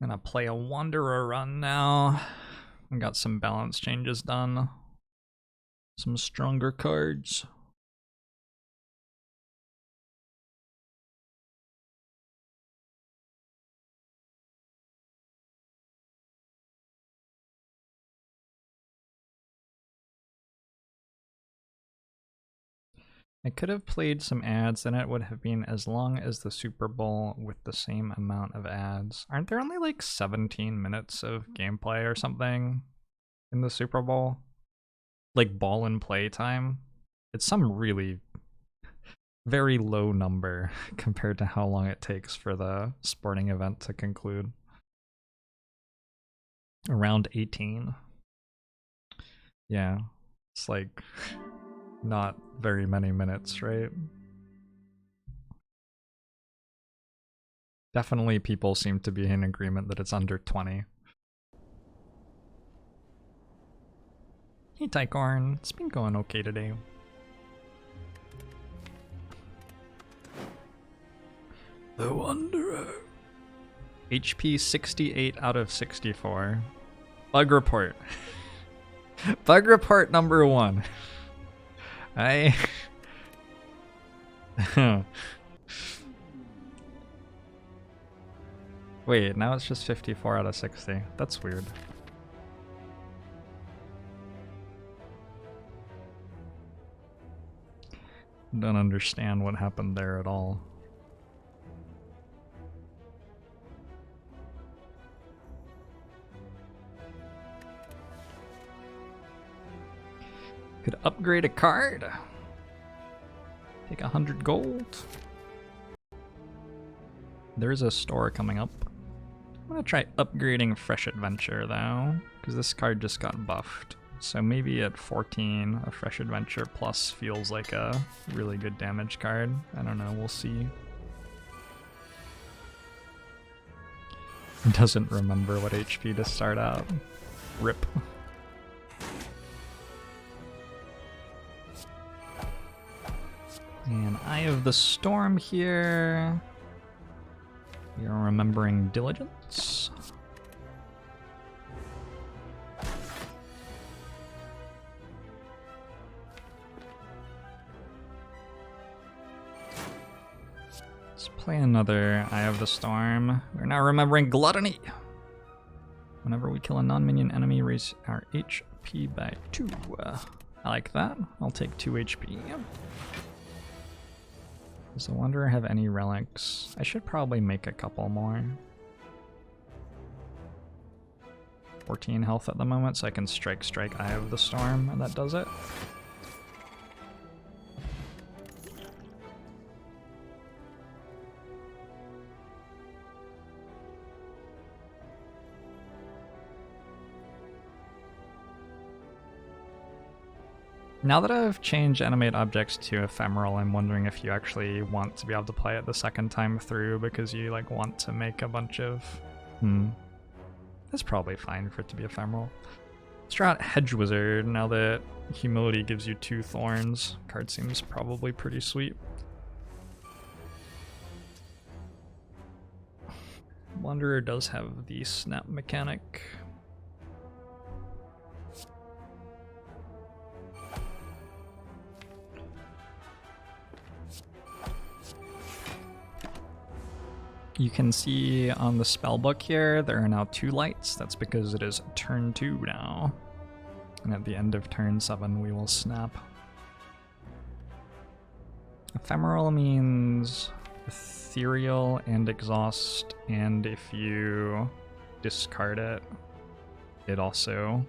I'm gonna play a Wanderer run now. I got some balance changes done. Some stronger cards. I could have played some ads, then it would have been as long as the Super Bowl with the same amount of ads. Aren't there only like 17 minutes of gameplay or something in the Super Bowl? Like ball and play time? It's some really very low number compared to how long it takes for the sporting event to conclude. Around 18. Yeah, it's like not very many minutes, right? Definitely people seem to be in agreement that it's under 20. Hey Tycorn, it's been going okay today. The Wanderer. HP 68 out of 64. Bug report. Bug report number 1. Wait, now it's just 54 out of 60. That's weird. Don't understand what happened there at all. Could upgrade a card. Take 100 gold. There's a store coming up. I'm gonna try upgrading Fresh Adventure though, because this card just got buffed. So maybe at 14, a Fresh Adventure Plus feels like a really good damage card. I don't know, we'll see. Doesn't remember what HP to start out. RIP. And Eye of the Storm here. We are remembering Diligence. Let's play another Eye of the Storm. We're now remembering Gluttony. Whenever we kill a non-minion enemy, raise our HP by 2. I like that. I'll take 2 HP. Does the Wanderer have any relics? I should probably make a couple more. 14 health at the moment, so I can strike Eye of the Storm, and that does it. Now that I've changed animate objects to ephemeral, I'm wondering if you actually want to be able to play it the second time through because you like want to make a bunch of... That's probably fine for it to be ephemeral. Let's try out Hedge Wizard now that Humility gives you 2 thorns. Card seems probably pretty sweet. Wanderer does have the snap mechanic. You can see on the spellbook here, there are now 2 lights. That's because it is turn 2 now. And at the end of turn 7, we will snap. Ephemeral means ethereal and exhaust, and if you discard it, it also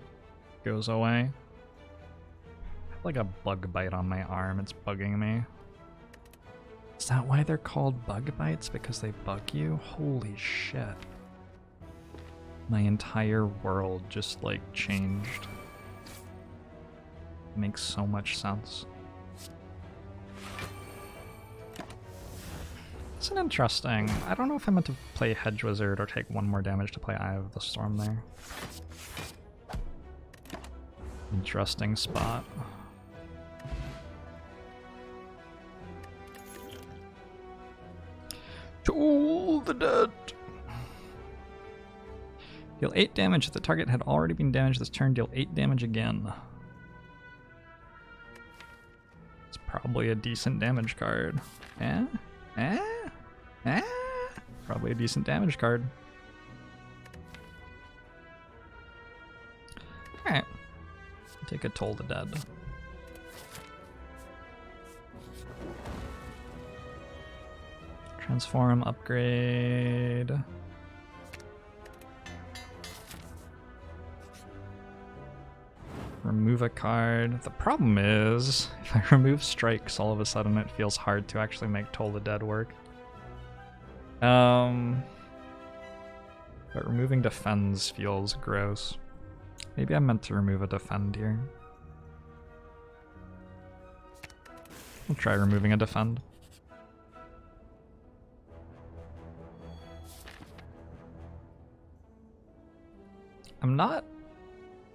goes away. I have like a bug bite on my arm, it's bugging me. Is that why they're called bug bites? Because they bug you? Holy shit. My entire world just like changed. Makes so much sense. It's an interesting... I don't know if I meant to play Hedge Wizard or take 1 more damage to play Eye of the Storm there. Interesting spot. To all the dead. Deal 8 damage if the target had already been damaged this turn. Deal 8 damage again. It's probably a decent damage card. Probably a decent damage card. Alright. Take a Toll the Dead. Transform, upgrade. Remove a card. The problem is, if I remove strikes, all of a sudden it feels hard to actually make Toll the Dead work. But removing defends feels gross. Maybe I meant to remove a defend here. I'll try removing a defend. I'm not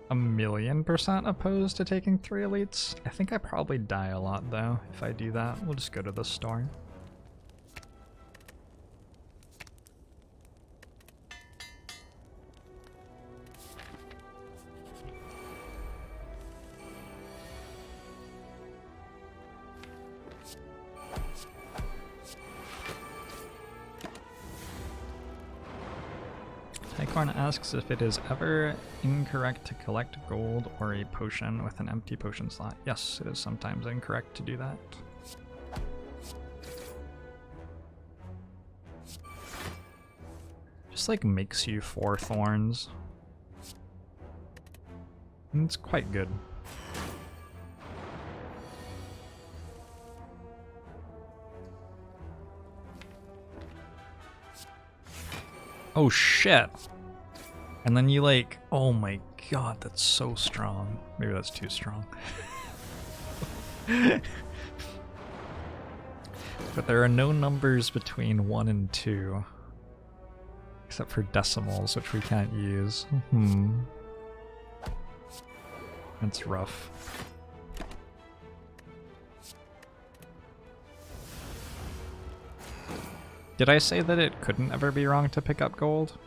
1,000,000% opposed to taking 3 elites. I think I probably die a lot though if I do that. We'll just go to the store. Tycorn asks if it is ever incorrect to collect gold or a potion with an empty potion slot. Yes, it is sometimes incorrect to do that. Just like makes you 4 thorns. And it's quite good. Oh shit! And then you like, oh my god, that's so strong. Maybe that's too strong. But there are no numbers between 1 and 2. Except for decimals, which we can't use. That's rough. Did I say that it couldn't ever be wrong to pick up gold?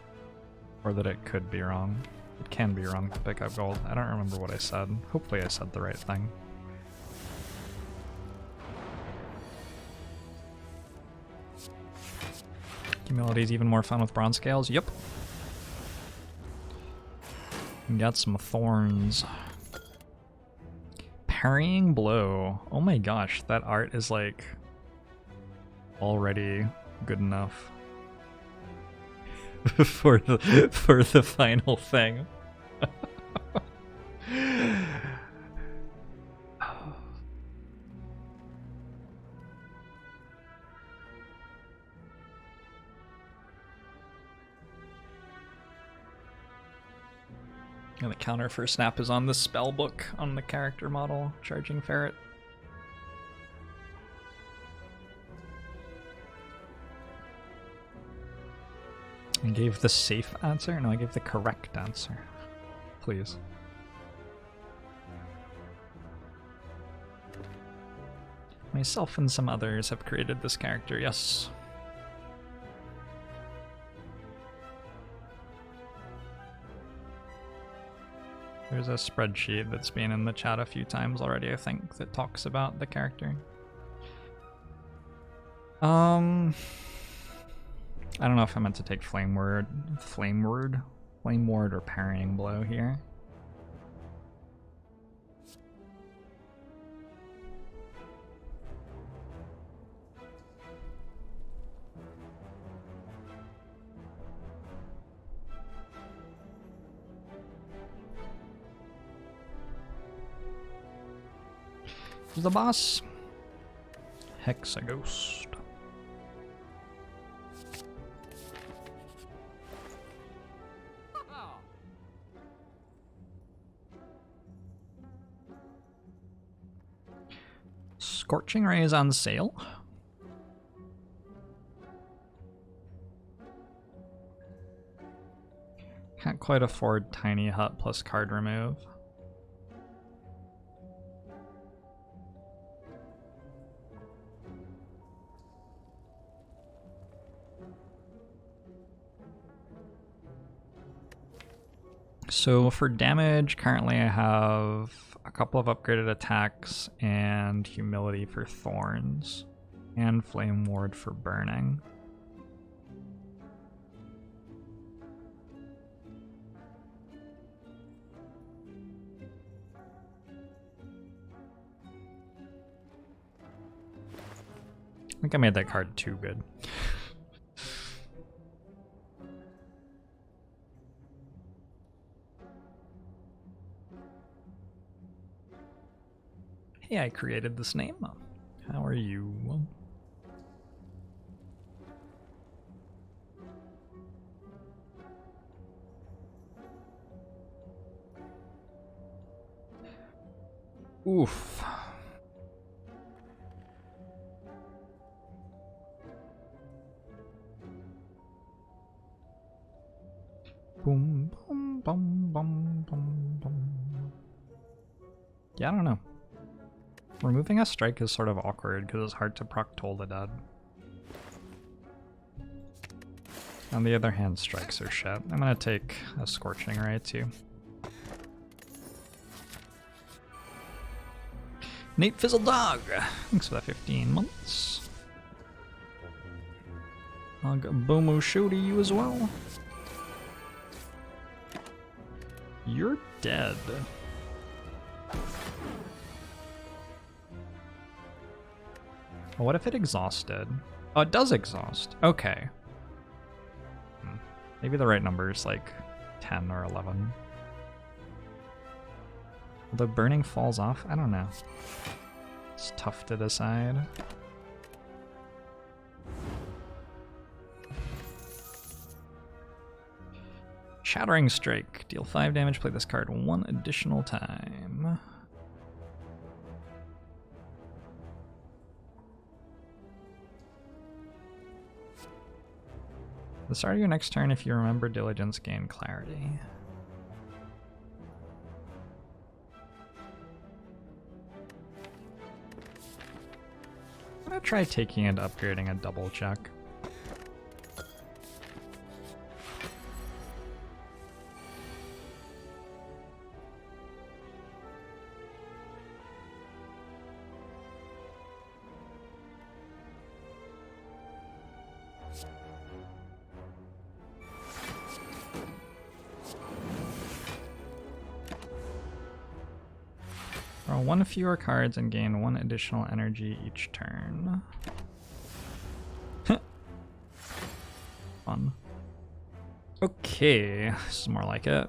Or that it could be wrong? It can be wrong to pick up gold. I don't remember what I said. Hopefully I said the right thing. Humility is even more fun with bronze scales. Yep. We got some thorns. Parrying blow. Oh my gosh, that art is like already good enough for the final thing. And the counter for snap is on the spell book on the character model, Charging Ferret. I gave the safe answer? No, I gave the correct answer. Please. Myself and some others have created this character, yes. There's a spreadsheet that's been in the chat a few times already, I think, that talks about the character. I don't know if I meant to take Flame Ward, or Parrying Blow here. The boss, Hexaghost. Scorching Ray is on sale. Can't quite afford Tiny Hut plus card remove. So for damage, currently I have a couple of upgraded attacks and humility for thorns and flame ward for burning. I think I made that card too good. Hey, I created this name. How are you? Oof. Boom, boom, boom, boom, boom, boom. Yeah, I don't know. Removing a strike is sort of awkward because it's hard to proc Toll the Dead. On the other hand, strikes are shit. I'm gonna take a Scorching Ray too. Nate Fizzle Dog! Thanks for that 15 months. I'll go Boomoo Show to you as well. You're dead. What if it exhausted? Oh, it does exhaust. Okay. Maybe the right number is like 10 or 11. The burning falls off? I don't know. It's tough to decide. Shattering Strike. Deal 5 damage, play this card 1 additional time. At the start of your next turn, if you remember Diligence, gain clarity. I'm gonna try taking and upgrading a double check. Draw 1 fewer cards and gain 1 additional energy each turn. Fun. Okay, this is more like it.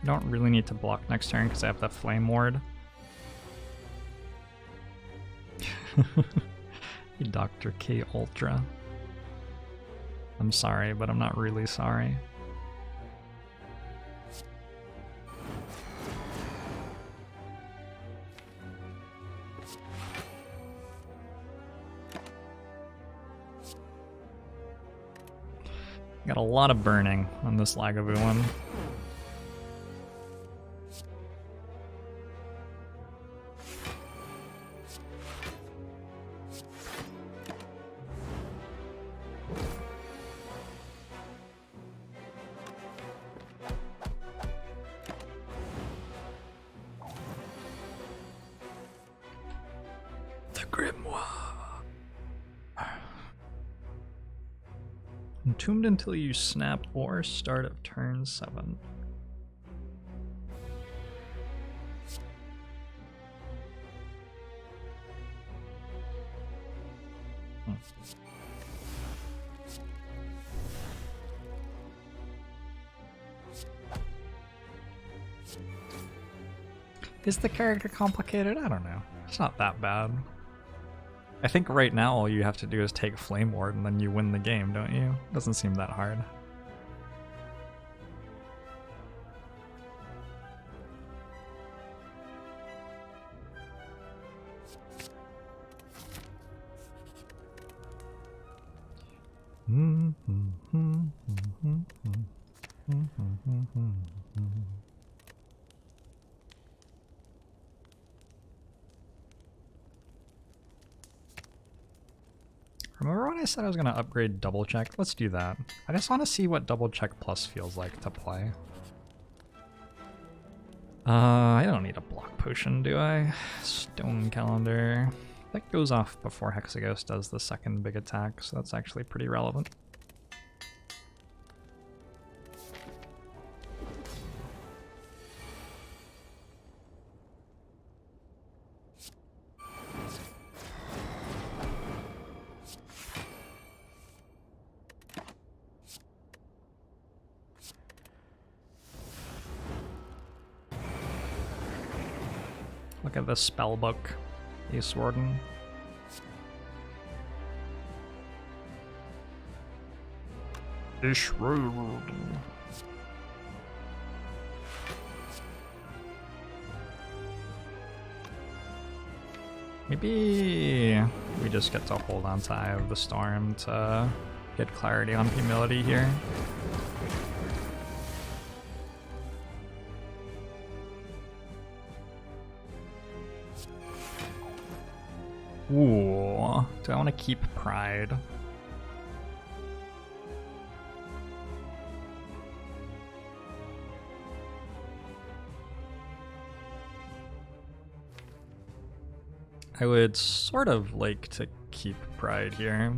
Don't really need to block next turn because I have the Flame Ward. Dr. K Ultra. I'm sorry, but I'm not really sorry. Got a lot of burning on this Lagavoo one. Entombed until you snap or start of turn 7. Is the character complicated? I don't know. It's not that bad. I think right now all you have to do is take Flame Ward and then you win the game, don't you? Doesn't seem that hard. I said I was gonna upgrade double check. Let's do that. I just want to see what double check plus feels like to play. I don't need a block potion, do I? Stone calendar. That goes off before Hexaghost does the second big attack, so that's actually pretty relevant. Look at this spell book, Ace Warden. Ace Warden. Maybe we just get to hold on to Eye of the Storm to get clarity on humility here. Ooh, do I want to keep Pride? I would sort of like to keep Pride here.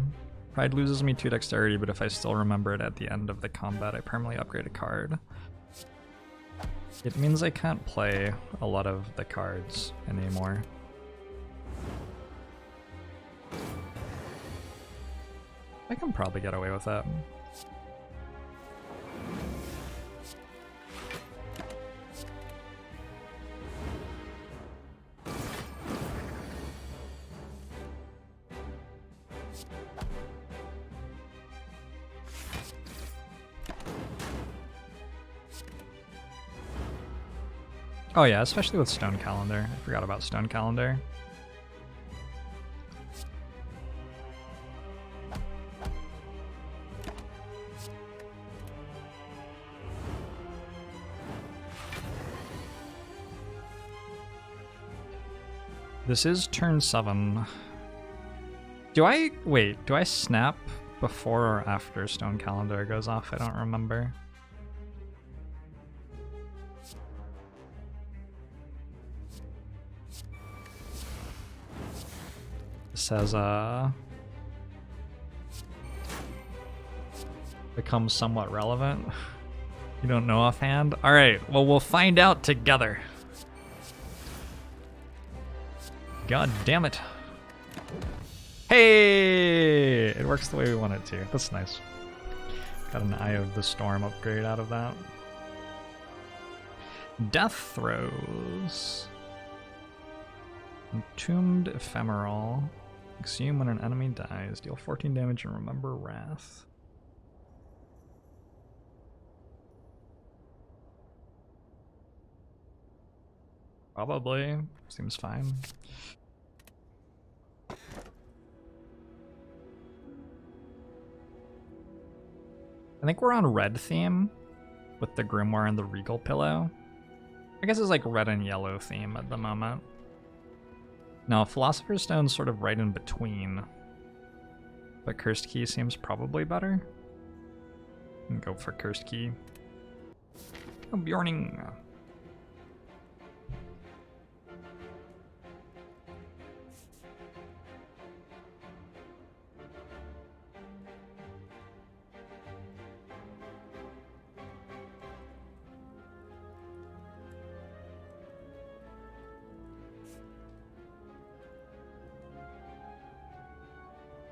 Pride loses me 2 dexterity, but if I still remember it at the end of the combat, I permanently upgrade a card. It means I can't play a lot of the cards anymore. I can probably get away with that. Oh yeah, especially with Stone Calendar. I forgot about Stone Calendar. This is turn 7. Do I snap before or after Stone Calendar goes off? I don't remember. It says, becomes somewhat relevant. You don't know offhand? Alright, well, we'll find out together. God damn it. Hey! It works the way we want it to. That's nice. Got an Eye of the Storm upgrade out of that. Death Throes. Entombed Ephemeral. Consume when an enemy dies. Deal 14 damage and remember Wrath. Probably. Seems fine. I think we're on red theme with the Grimoire and the Regal Pillow. I guess it's like red and yellow theme at the moment. No, Philosopher's Stone's sort of right in between. But Cursed Key seems probably better. And go for Cursed Key. Oh, Bjorning.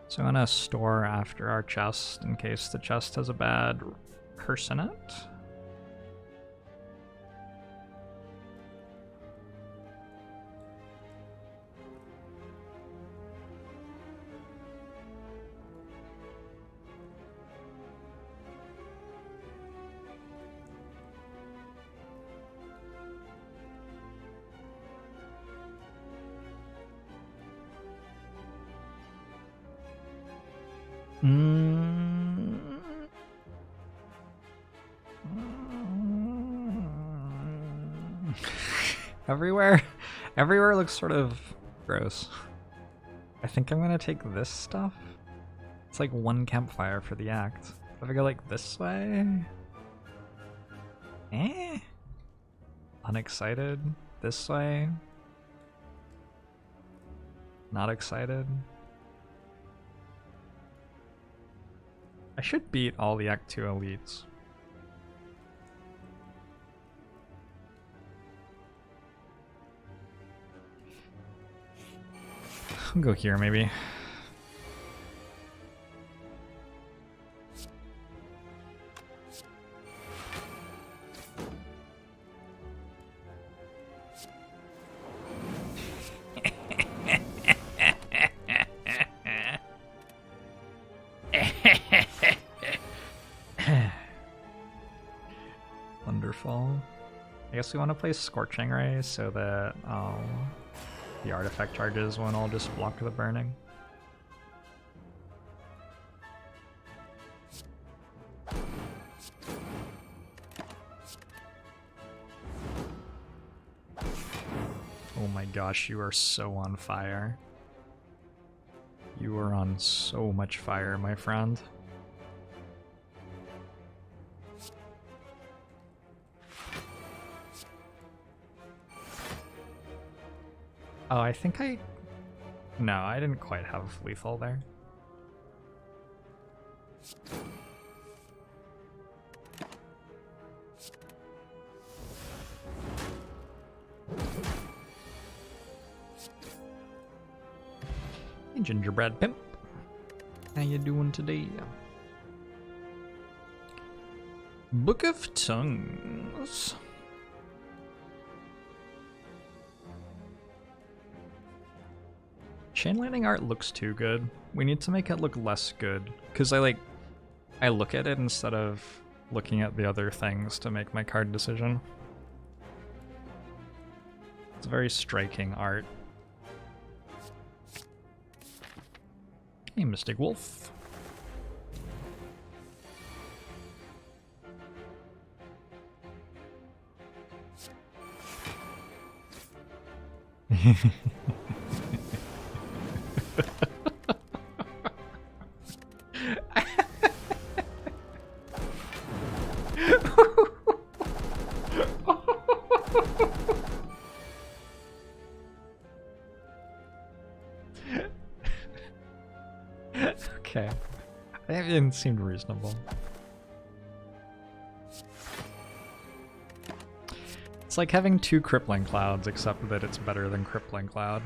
So I'm gonna store after our chest in case the chest has a bad curse in it. Everywhere looks sort of gross. I think I'm gonna take this stuff. It's like one campfire for the act. If I go like this way? Eh? Unexcited? This way? Not excited? I should beat all the Act 2 elites. I'll go here maybe. Wonderful. I guess we want to play Scorching Ray so that the artifact charges won't all just block the burning. Oh my gosh, you are so on fire. You are on so much fire, my friend. Oh, I think no, I didn't quite have lethal there. Hey, Gingerbread Pimp. How you doing today? Book of Tongues. Chain lightning art looks too good. We need to make it look less good, because I look at it instead of looking at the other things to make my card decision. It's very striking art. Hey, Mystic Wolf. Okay. That didn't seem reasonable. It's like having two Crippling Clouds, except that it's better than Crippling Cloud.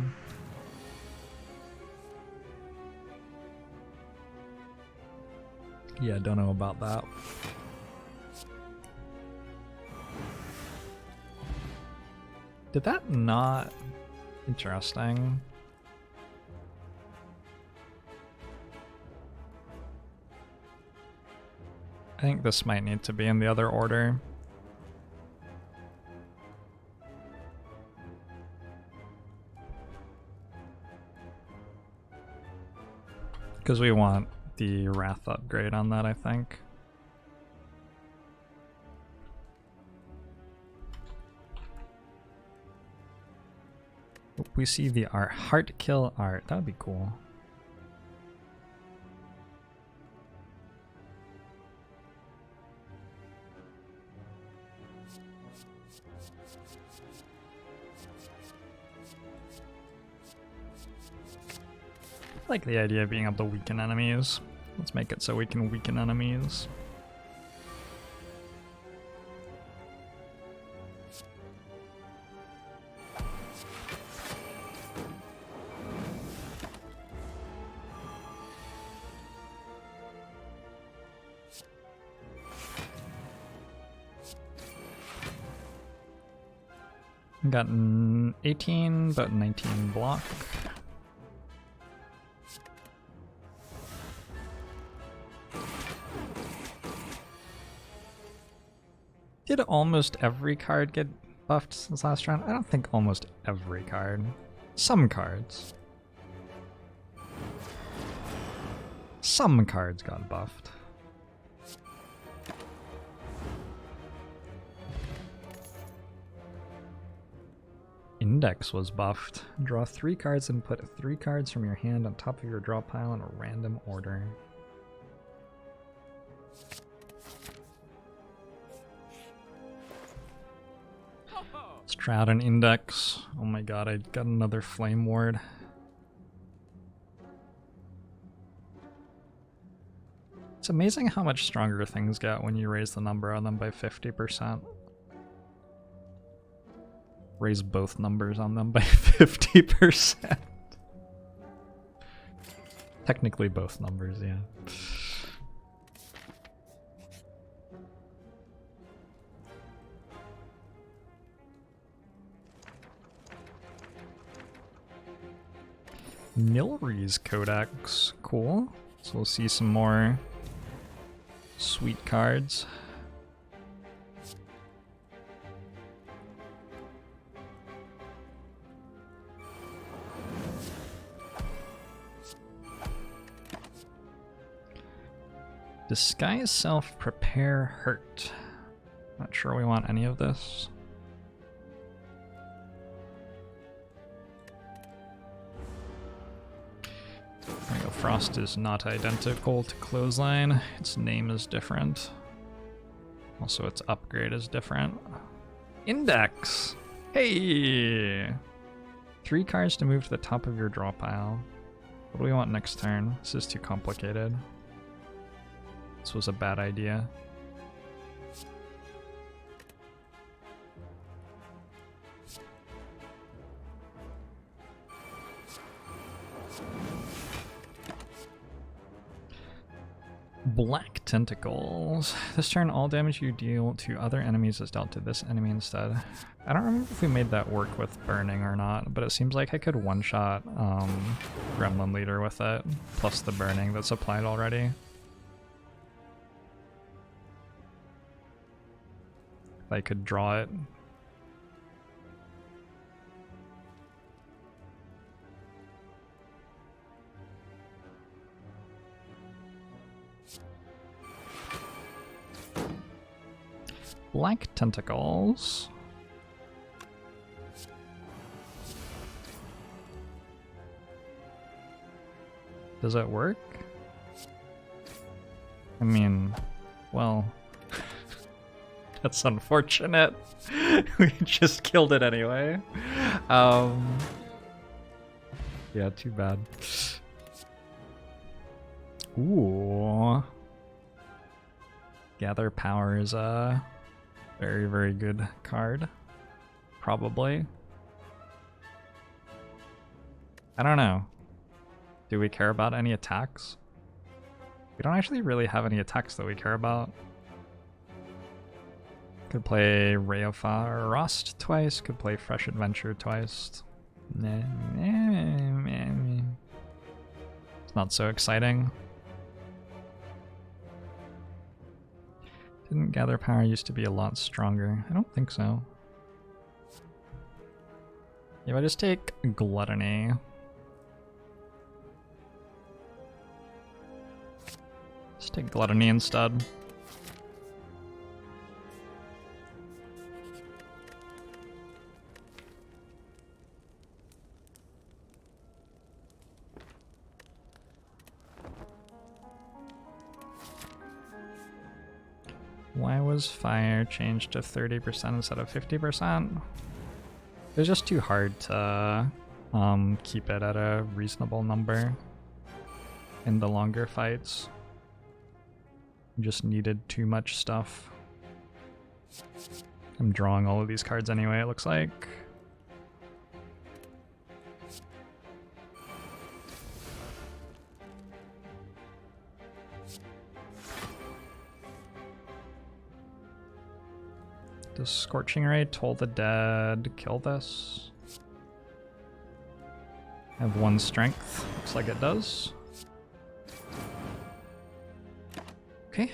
Yeah, don't know about that. Did that not... Interesting. I think this might need to be in the other order. Because we want the Wrath upgrade on that, I think. We see the art. Heart kill art. That would be cool. I like the idea of being able to weaken enemies. Let's make it so we can weaken enemies. Got 18, but 19 block. Did almost every card get buffed since last round? I don't think almost every card. Some cards. Some cards got buffed. Index was buffed. Draw 3 cards and put 3 cards from your hand on top of your draw pile in a random order. Shroud and Index. Oh my god, I got another Flame Ward. It's amazing how much stronger things get when you raise the number on them by 50%. Raise both numbers on them by 50%. Technically both numbers, yeah. Nilri's Codex, cool. So we'll see some more sweet cards. Disguise Self, Prepare Hurt. Not sure we want any of this. There we go. Frost is not identical to Clothesline. Its name is different. Also, its upgrade is different. Index! Hey! 3 cards to move to the top of your draw pile. What do we want next turn? This is too complicated. This was a bad idea. Black Tentacles. This turn, all damage you deal to other enemies is dealt to this enemy instead. I don't remember if we made that work with Burning or not, but it seems like I could one-shot Gremlin Leader with it, plus the Burning that's applied already. If I could draw it. Black Tentacles. Does it work? I mean, well, that's unfortunate. We just killed it anyway. Yeah, too bad. Ooh. Gather Power is a very, very good card. Probably. I don't know. Do we care about any attacks? We don't actually really have any attacks that we care about. Could play Ray of Frost twice, could play Fresh Adventure twice. It's not so exciting. Didn't Gather Power used to be a lot stronger? I don't think so. Yeah, I just take Gluttony. Just take Gluttony instead. Why was fire changed to 30% instead of 50%? It was just too hard to keep it at a reasonable number in the longer fights. You just needed too much stuff. I'm drawing all of these cards anyway, it looks like. Does Scorching Ray, Toll the Dead, kill this? I have 1 strength. Looks like it does. Okay.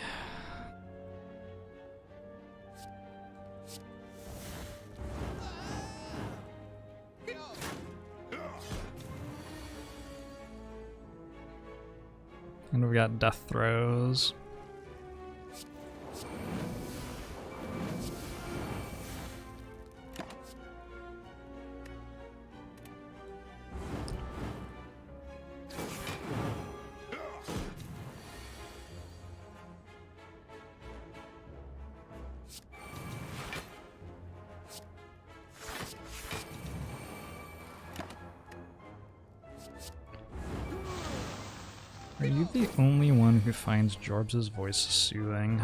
And we got Death Throws. Are you the only one who finds Jorbs' voice soothing?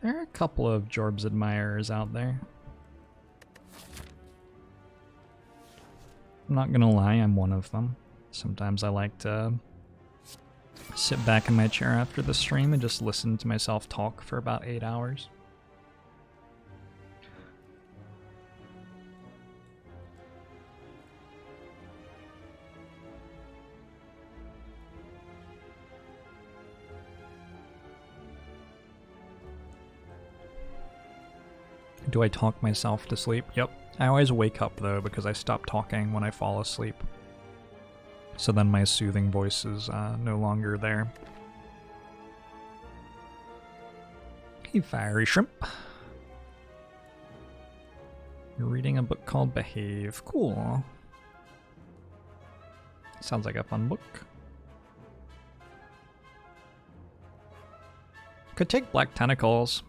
There are a couple of Jorbs admirers out there. I'm not gonna lie, I'm one of them. Sometimes I like to sit back in my chair after the stream and just listen to myself talk for about 8 hours. Do I talk myself to sleep? Yep. I always wake up though because I stop talking when I fall asleep. So then my soothing voice is no longer there. Hey, Fiery Shrimp. You're reading a book called Behave. Cool. Sounds like a fun book. Could take Black Tentacles.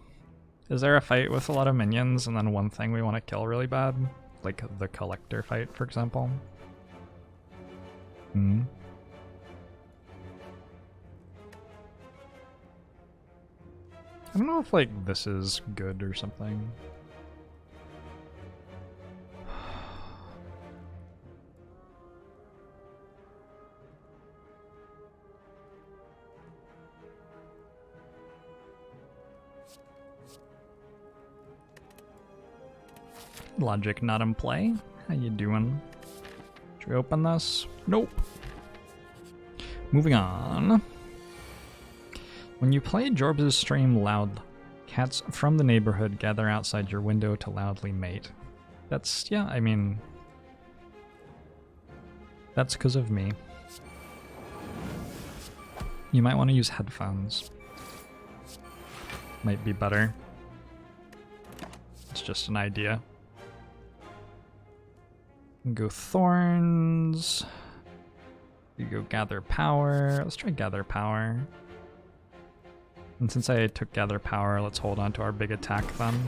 Is there a fight with a lot of minions and then one thing we want to kill really bad? Like the Collector fight, for example? Hmm. I don't know if, like, this is good or something. Logic not in play. How you doing? Should we open this? Nope. Moving on. When you play Jorbs' stream loud, cats from the neighborhood gather outside your window to loudly mate. That's, yeah, I mean... that's because of me. You might want to use headphones. Might be better. It's just an idea. Go Thorns. You go Gather Power. Let's try Gather Power. And since I took Gather Power, let's hold on to our big attack then.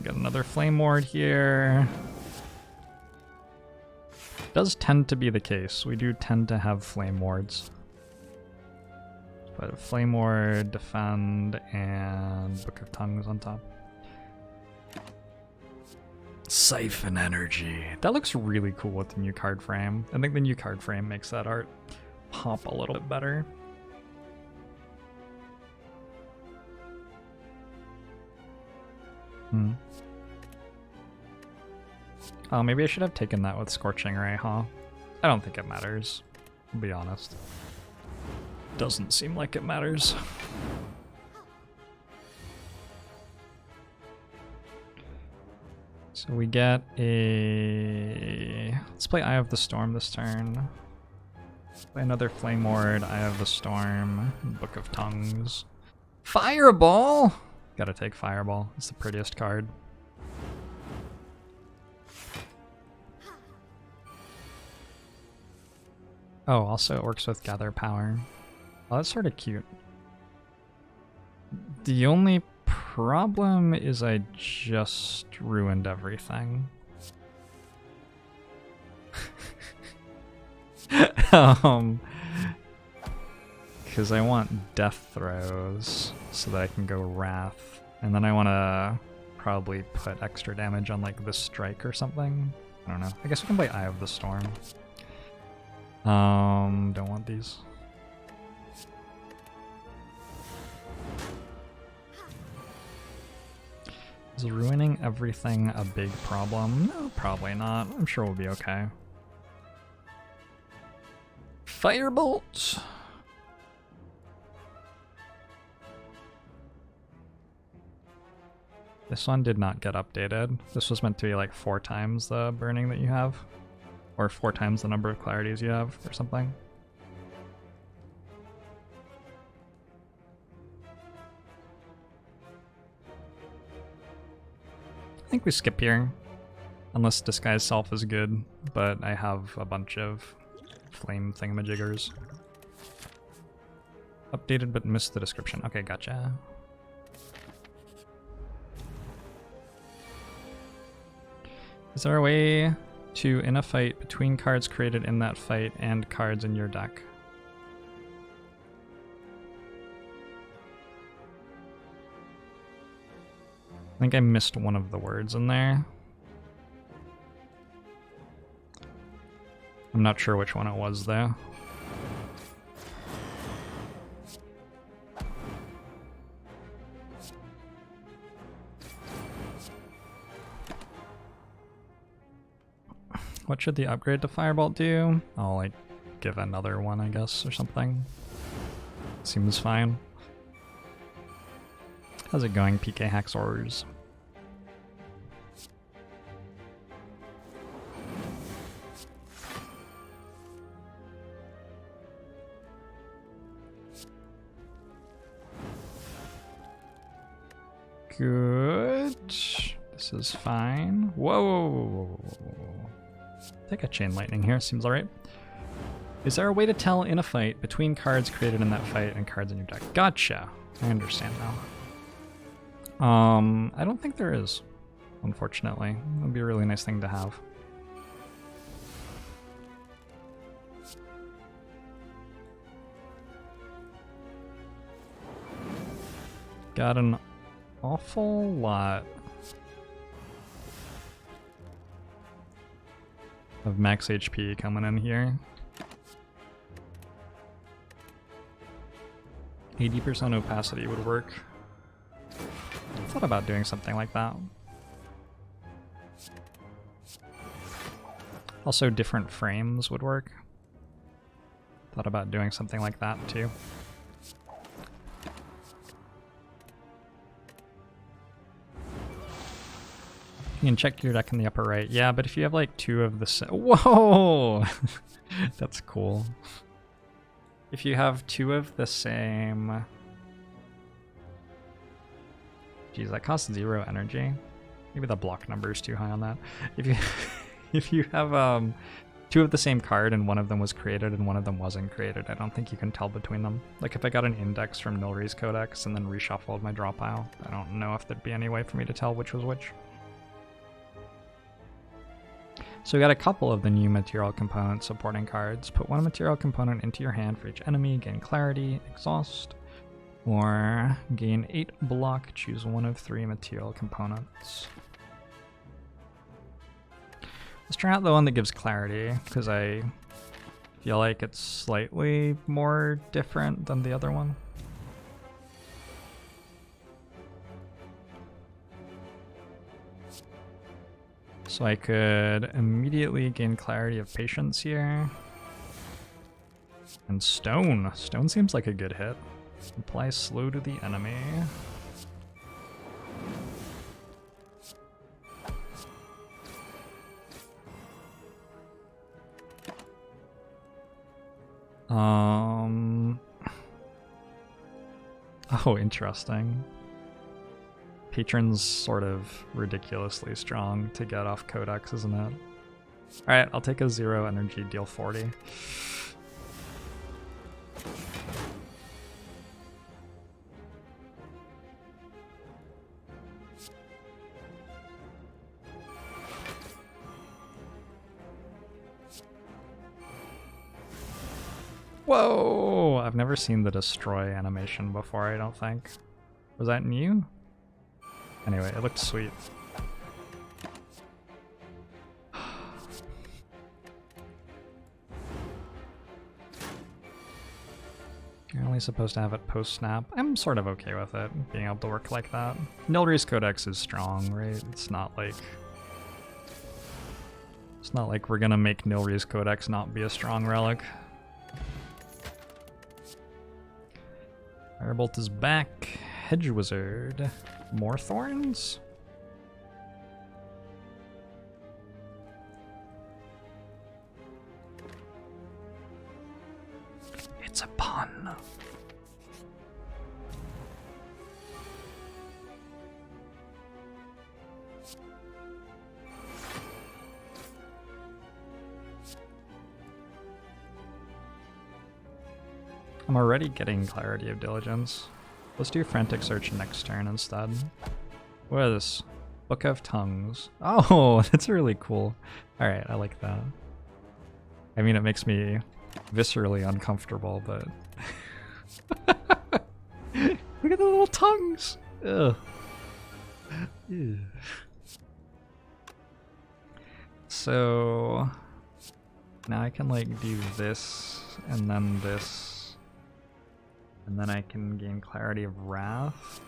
Get another Flame Ward here. Does tend to be the case. We do tend to have Flame Wards. But Flame Ward, Defend, and Book of Tongues on top. Siphon Energy. That looks really cool with the new card frame. I think the new card frame makes that art pop a little bit better. Oh, maybe I should have taken that with Scorching Ray, huh? I don't think it matters, I'll be honest. Doesn't seem like it matters. So we get a... let's play Eye of the Storm this turn. Play another Flame Ward, Eye of the Storm, Book of Tongues. Fireball! Gotta take Fireball, it's the prettiest card. Oh, also it works with Gather Power. Oh, that's sort of cute. The only problem is I just ruined everything. Because I want Death Throws so that I can go Wrath. And then I want to probably put extra damage on like this Strike or something. I don't know. I guess we can play Eye of the Storm. Don't want these. Is ruining everything a big problem? No, probably not. I'm sure we'll be okay. Firebolt! This one did not get updated. This was meant to be like 4 times the burning that you have. Or 4 times the number of clarities you have, or something. I think we skip here. Unless Disguise Self is good, but I have a bunch of flame thingamajiggers. Updated but missed the description. Okay, gotcha. Is there a way to, in a fight, between cards created in that fight and cards in your deck? I think I missed one of the words in there. I'm not sure which one it was, though. What should the upgrade to Firebolt do? I'll, like, give another one, I guess, or something. Seems fine. How's it going, PK Haxors? Good. This is fine. Whoa! Take a Chain Lightning here, seems alright. Is there a way to tell in a fight between cards created in that fight and cards in your deck? Gotcha! I understand now. I don't think there is, unfortunately. It would be a really nice thing to have. Got an awful lot of max HP coming in here. 80% opacity would work. I thought about doing something like that. Also, different frames would work. Thought about doing something like that too. You can check your deck in the upper right. Yeah, but if you have like two of the same... Whoa! That's cool. If you have two of the same... Geez, that costs 0 energy. Maybe the block number is too high on that. If you have two of the same card and one of them was created and one of them wasn't created, I don't think you can tell between them. Like if I got an index from Nilri's Codex and then reshuffled my draw pile, I don't know if there'd be any way for me to tell which was which. So we got a couple of the new material component supporting cards. Put one material component into your hand for each enemy, gain clarity, exhaust, or gain 8 block, choose one of 3 material components. Let's try out the one that gives clarity, because I feel like it's slightly more different than the other one. So I could immediately gain clarity of patience here. And stone. Stone seems like a good hit. Apply slow to the enemy. Oh, interesting. Patron's sort of ridiculously strong to get off Codex, isn't it? Alright, I'll take a 0 energy, deal 40. Whoa! I've never seen the destroy animation before, I don't think. Was that new? Anyway, it looked sweet. You're only supposed to have it post-snap. I'm sort of okay with it, being able to work like that. Nilri's Codex is strong, right? It's not like we're gonna make Nilri's Codex not be a strong relic. Firebolt is back. Hedge Wizard. More thorns? It's a pun. I'm already getting Clarity of Diligence. Let's do Frantic Search next turn instead. What is this? Book of Tongues. Oh, that's really cool. Alright, I like that. I mean, it makes me viscerally uncomfortable, but... Look at the little tongues! Ugh. Ew. So... now I can, like, do this, and then this. And then I can gain Clarity of Wrath.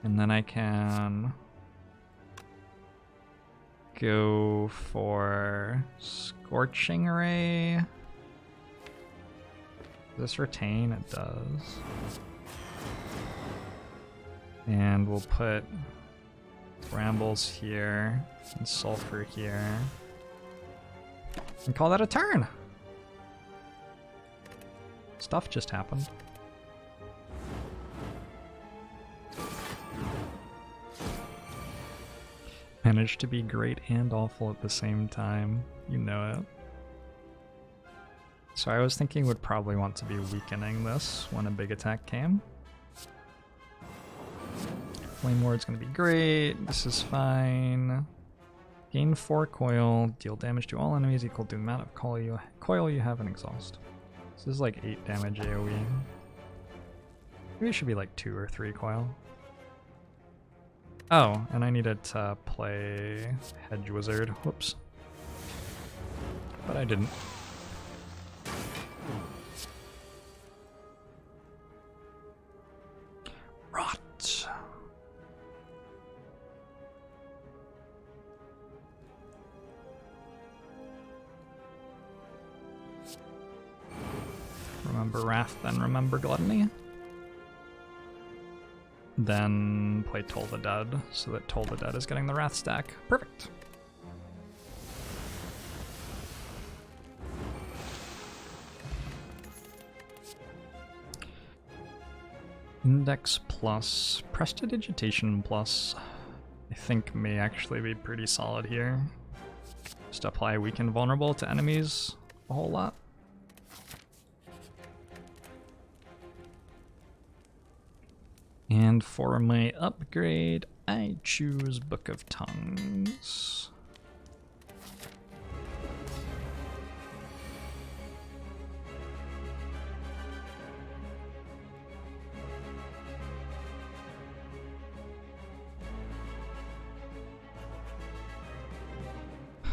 And then I can go for Scorching Ray. Does this retain? It does. And we'll put Brambles here and Sulfur here. And call that a turn! Stuff just happened. Managed to be great and awful at the same time. You know it. So I was thinking would probably want to be weakening this when a big attack came. Flame Ward's gonna be great. This is fine. Gain 4 coil, deal damage to all enemies equal to the amount of coil you have in exhaust. This is like 8 damage AoE. Maybe it should be like 2 or 3 coil. Oh, and I needed to play Hedge Wizard. Whoops. But I didn't. Rot. Remember Wrath, then remember Gluttony. Then play Toll the Dead, so that Toll the Dead is getting the Wrath stack. Perfect. Index plus Prestidigitation plus I think may actually be pretty solid here. Just apply weak and vulnerable to enemies a whole lot. And for my upgrade, I choose Book of Tongues.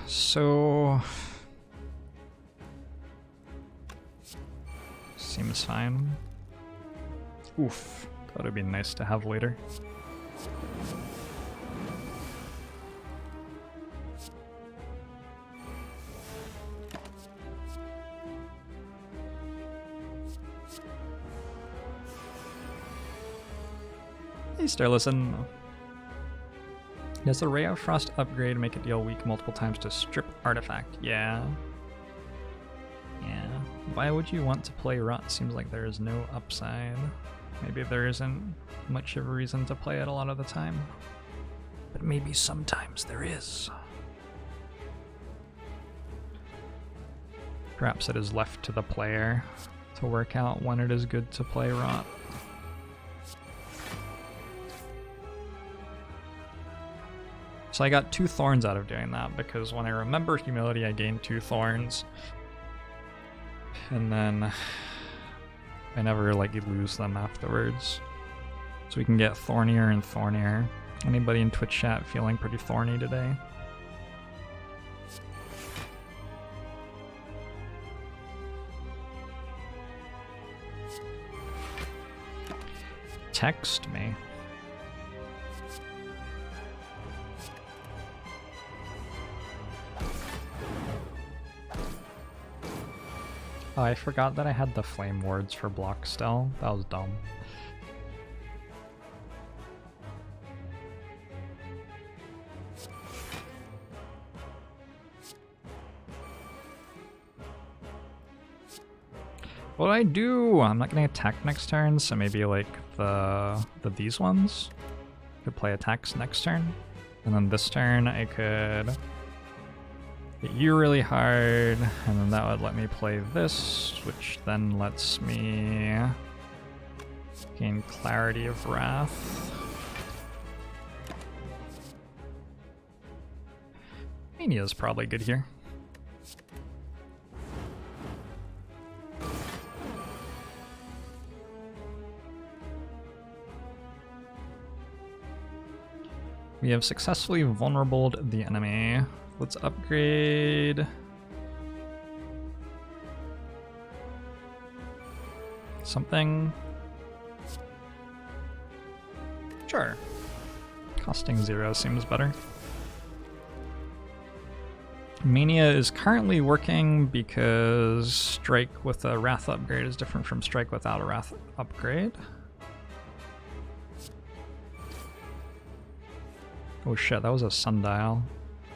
So... seems fine. Oof. That would be nice to have later. Hey, Starlisten. Does the Ray of Frost upgrade make it deal weak multiple times to strip artifact? Yeah. Yeah. Why would you want to play Rot? Seems like there is no upside. Maybe there isn't much of a reason to play it a lot of the time. But maybe sometimes there is. Perhaps it is left to the player to work out when it is good to play Rot. So I got 2 thorns out of doing that, because when I remember Humility I gained 2 thorns. And then I never lose them afterwards. So we can get thornier and thornier. Anybody in Twitch chat feeling pretty thorny today? Text me. Oh, I forgot that I had the flame wards for block still. That was dumb. What do I do? I'm not gonna attack next turn, so maybe like these ones. Could play attacks next turn. And then this turn I could hit you really hard, and then that would let me play this, which then lets me gain Clarity of Wrath. Mania is probably good here. We have successfully vulnerabled the enemy. Let's upgrade something. Sure. Costing 0 seems better. Mania is currently working because Strike with a Wrath upgrade is different from Strike without a Wrath upgrade. Oh shit, that was a Sundial.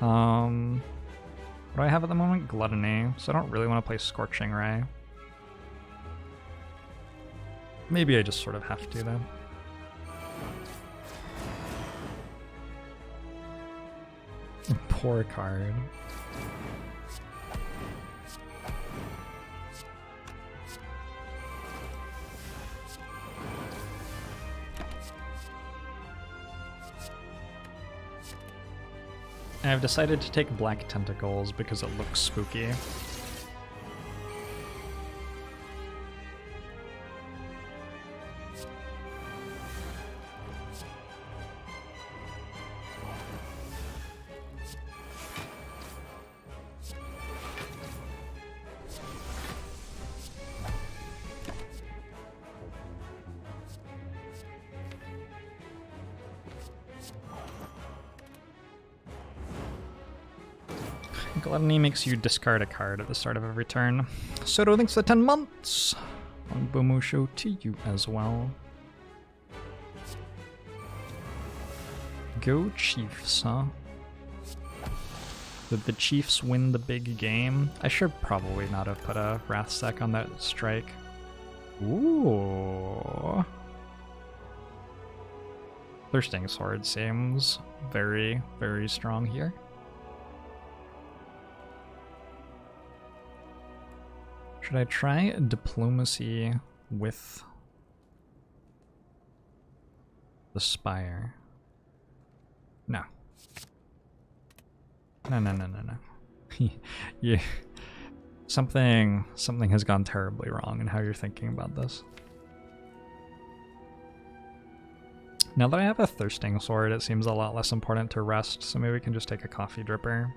What do I have at the moment? Gluttony, so I don't really want to play Scorching Ray. Maybe I just sort of have to though. Poor card. I've decided to take Black Tentacles because it looks spooky. Gluttony makes you discard a card at the start of every turn. Soto thanks for 10 months! On Bomu Show to you as well. Go Chiefs, huh? Did the Chiefs win the big game? I should probably not have put a Wrath Sec on that strike. Ooh. Thirsting Sword seems very, very strong here. Should I try Diplomacy with the Spire? No. No. Yeah. Something has gone terribly wrong in how you're thinking about this. Now that I have a Thirsting Sword, it seems a lot less important to rest, so maybe we can just take a Coffee Dripper.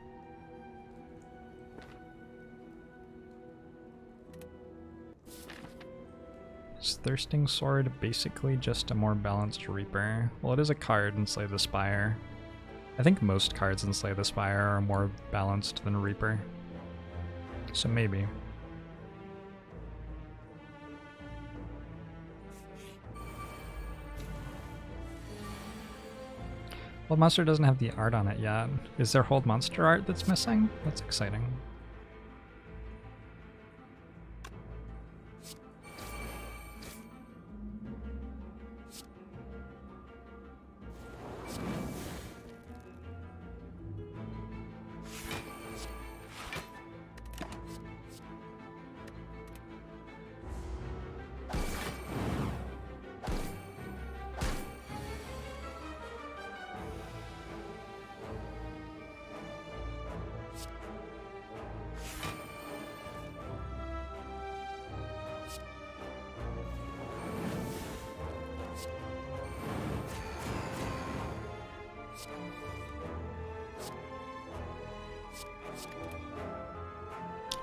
Is Thirsting Sword basically just a more balanced Reaper? Well, it is a card in Slay the Spire. I think most cards in Slay the Spire are more balanced than Reaper. So maybe. Hold Monster doesn't have the art on it yet. Is there Hold Monster art that's missing? That's exciting.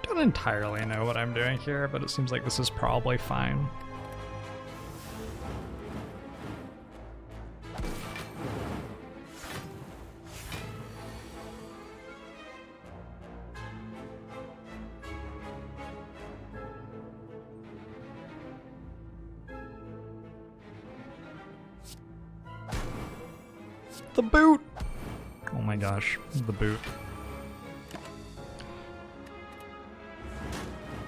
I don't entirely know what I'm doing here, but it seems like this is probably fine. The boot! Oh my gosh, the boot.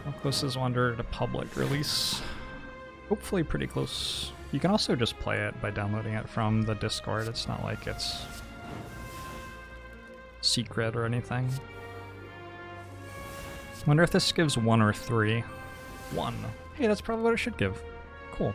How close is Wanderer to public release? Hopefully pretty close. You can also just play it by downloading it from the Discord. It's not like it's secret or anything. Wonder if this gives 1 or 3. 1. Hey, that's probably what it should give. Cool.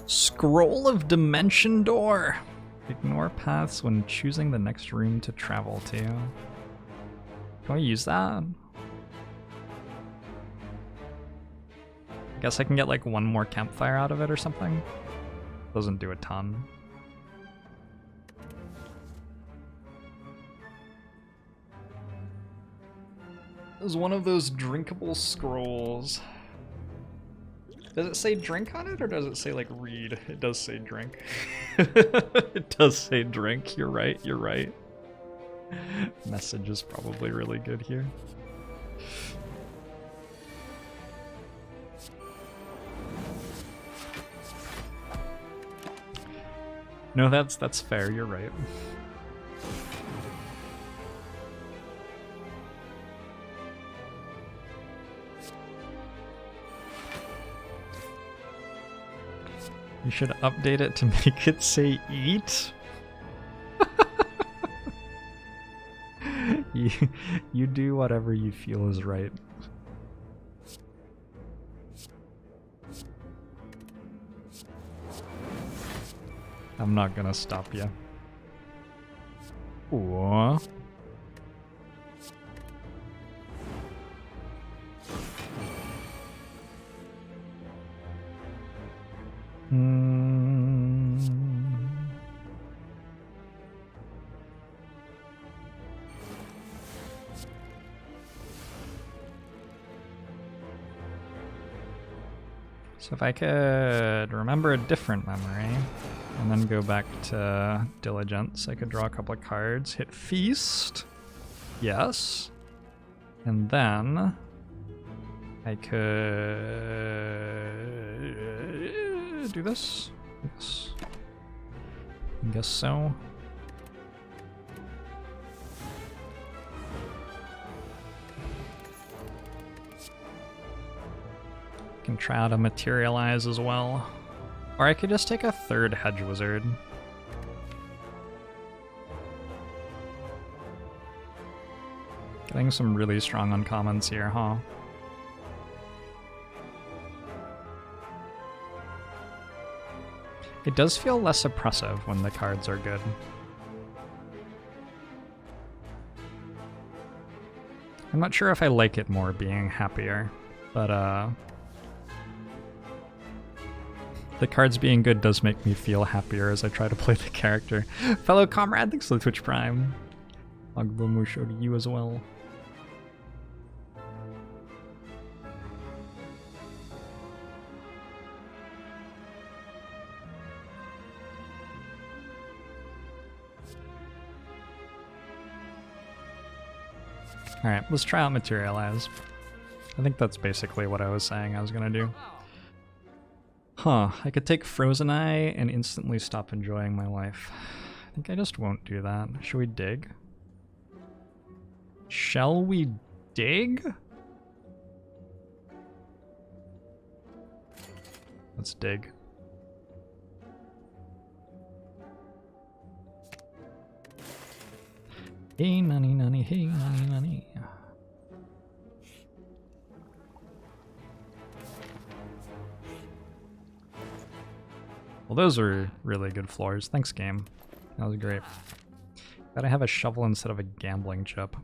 Scroll of Dimension Door. Ignore paths when choosing the next room to travel to. Can we use that? I guess I can get like 1 more campfire out of it or something. Doesn't do a ton. It was one of those drinkable scrolls. Does it say drink on it, or does it say, like, read? It does say drink. It does say drink. You're right, you're right. Message is probably really good here. No, that's fair, you're right. You should update it to make it say eat. You do whatever you feel is right. I'm not gonna stop you. Ooh. So if I could remember a different memory and then go back to Diligence, I could draw a couple of cards, hit Feast, yes, and then I could do this. Yes. I guess so. Can try out to materialize as well. Or I could just take a 3rd Hedge Wizard. Getting some really strong uncommons here, huh? It does feel less oppressive when the cards are good. I'm not sure if I like it more being happier, but the cards being good does make me feel happier as I try to play the character. Fellow comrade, thanks for the Twitch Prime. Agbo Musho to you as well. Alright, let's try out Materialize. I think that's basically what I was saying I was gonna do. Huh, I could take Frozen Eye and instantly stop enjoying my life. I think I just won't do that. Should we dig? Shall we dig? Let's dig. Hey, nanny, nanny, hey, nanny, nanny. Well, those are really good floors. Thanks, game. That was great. Gotta have a shovel instead of a gambling chip.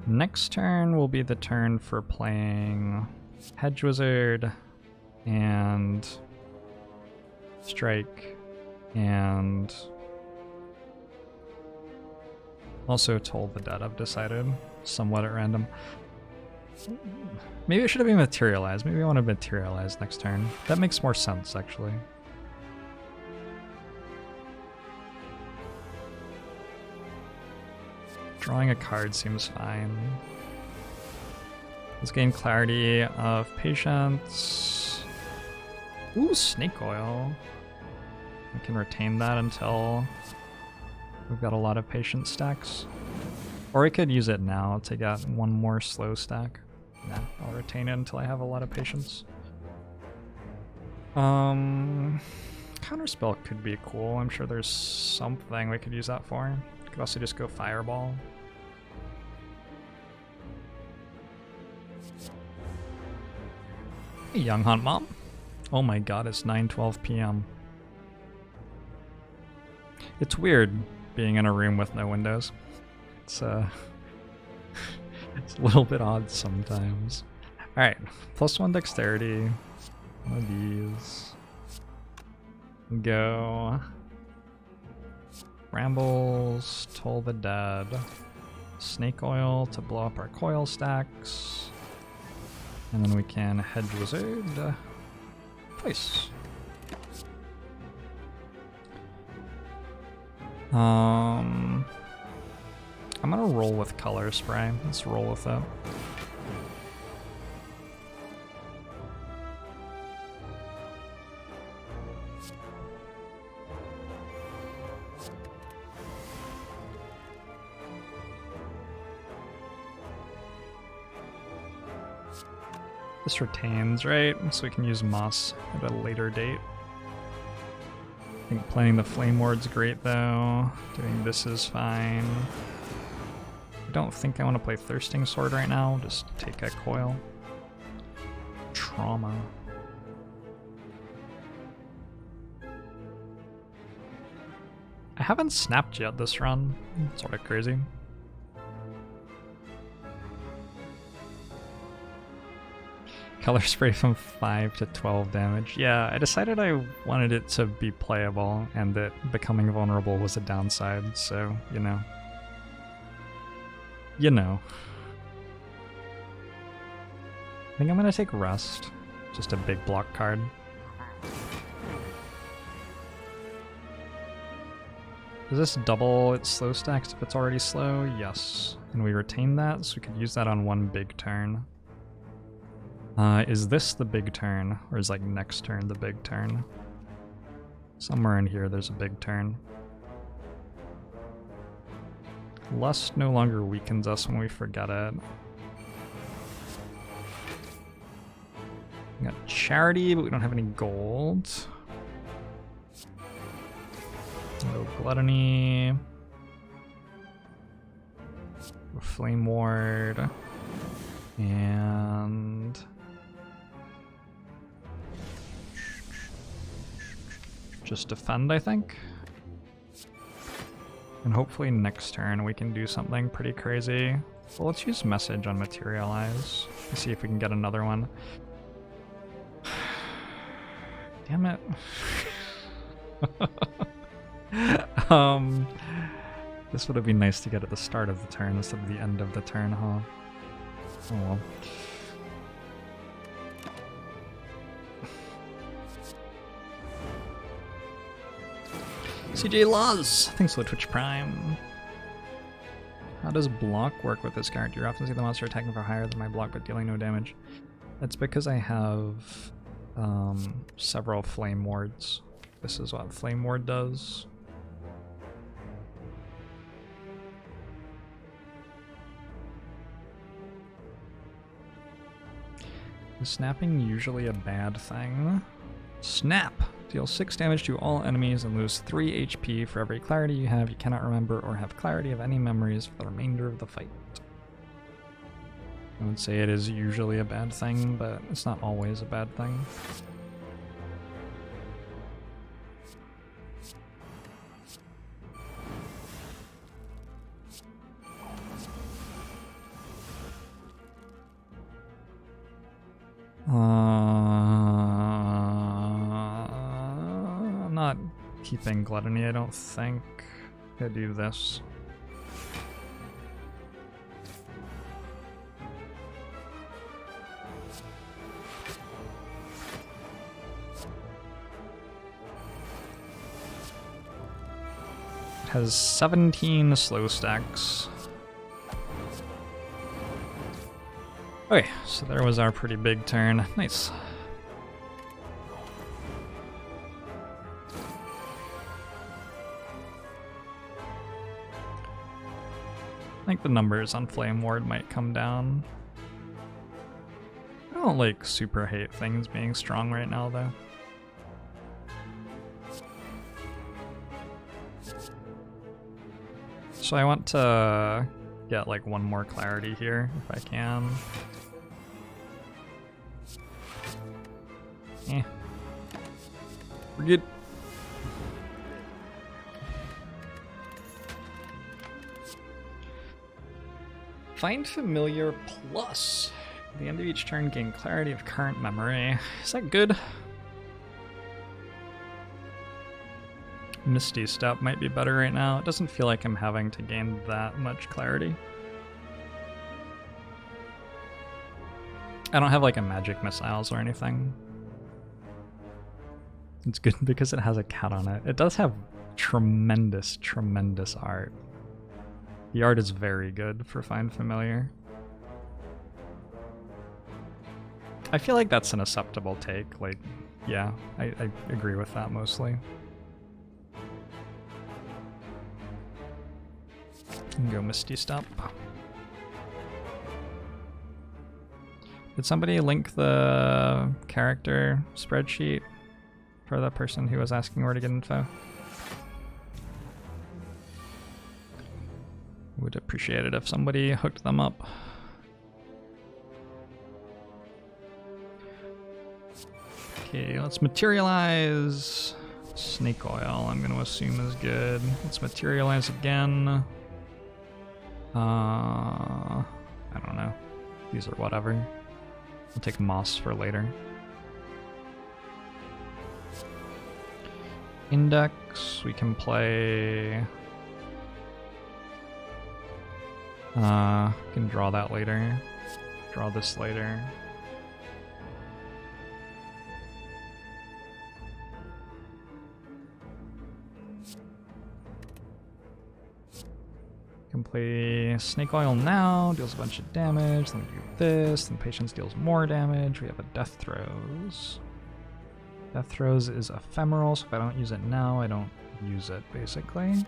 Next turn will be the turn for playing Hedge Wizard and Strike and also Toll the Dead, I've decided, somewhat at random. Maybe it should have been Materialized. Maybe I want to Materialize next turn. That makes more sense, actually. Drawing a card seems fine. Let's gain clarity of patience. Ooh, snake oil. can retain that until we've got a lot of patience stacks. Or we could use it now to get one more slow stack. Nah, I'll retain it until I have a lot of patience. Counterspell could be cool. I'm sure there's something we could use that for. Could also just go Fireball. Hey, Young Hunt Mom. Oh my god, it's 9:12 p.m. It's weird being in a room with no windows. It's it's a little bit odd sometimes. Alright, +1 dexterity. One of these. Go. Brambles, Toll the Dead. Snake Oil to blow up our coil stacks. And then we can Hedge Wizard. Place. I'm gonna roll with Color Spray. Let's roll with it. This retains, right? So we can use Moss at a later date. I think playing the Flame Ward's great though. Doing this is fine. I don't think I want to play Thirsting Sword right now. Just take a coil. Trauma. I haven't snapped yet this run. Sort of crazy. Color Spray from 5 to 12 damage. Yeah, I decided I wanted it to be playable and that becoming vulnerable was a downside, so, you know. You know. I think I'm gonna take Rest. Just a big block card. Does this double its slow stacks if it's already slow? Yes. And we retain that, so we could use that on one big turn. Is this the big turn? Or is like next turn the big turn? Somewhere in here there's a big turn. Lust no longer weakens us when we forget it. We got Charity, but we don't have any gold. No Gluttony. Flame Ward. And just defend, I think. And hopefully next turn we can do something pretty crazy. Well, let's use Message on Materialize to see if we can get another one. Damn it. This would have been nice to get at the start of the turn instead of the end of the turn, huh? Oh well. CJ Laws! Thanks for the Twitch Prime. How does block work with this character? You often see the monster attacking for higher than my block but dealing no damage. That's because I have several Flame Wards. This is what Flame Ward does. Is snapping usually a bad thing? Snap! Deal 6 damage to all enemies and lose 3 HP for every clarity you have. You cannot remember or have clarity of any memories for the remainder of the fight. I would say it is usually a bad thing, but it's not always a bad thing. I'm not keeping Gluttony, I don't think. I do this. It has 17 slow stacks. Okay, so there was our pretty big turn. Nice. I think the numbers on Flame Ward might come down. I don't like super hate things being strong right now though. So I want to get like one more clarity here if I can. We're good. Find Familiar Plus. At the end of each turn, gain clarity of current memory. Is that good? Misty Step might be better right now. It doesn't feel like I'm having to gain that much clarity. I don't have like a magic missiles or anything. It's good because it has a cat on it. It does have tremendous, tremendous art. The art is very good for Find Familiar. I feel like that's an acceptable take. Like, yeah, I agree with that mostly. Can go Misty Step. Did somebody link the character spreadsheet for the person who was asking where to get info? Would appreciate it if somebody hooked them up. Okay, let's materialize. Snake oil, I'm gonna assume is good. Let's materialize again. I don't know. These are whatever. We'll take moss for later. Index, we can play... can draw that later. Draw this later. Can play Snake Oil now, deals a bunch of damage, then we do this, then Patience deals more damage, we have a Death Throes. Death Throes is ephemeral, so if I don't use it now, I don't use it, basically.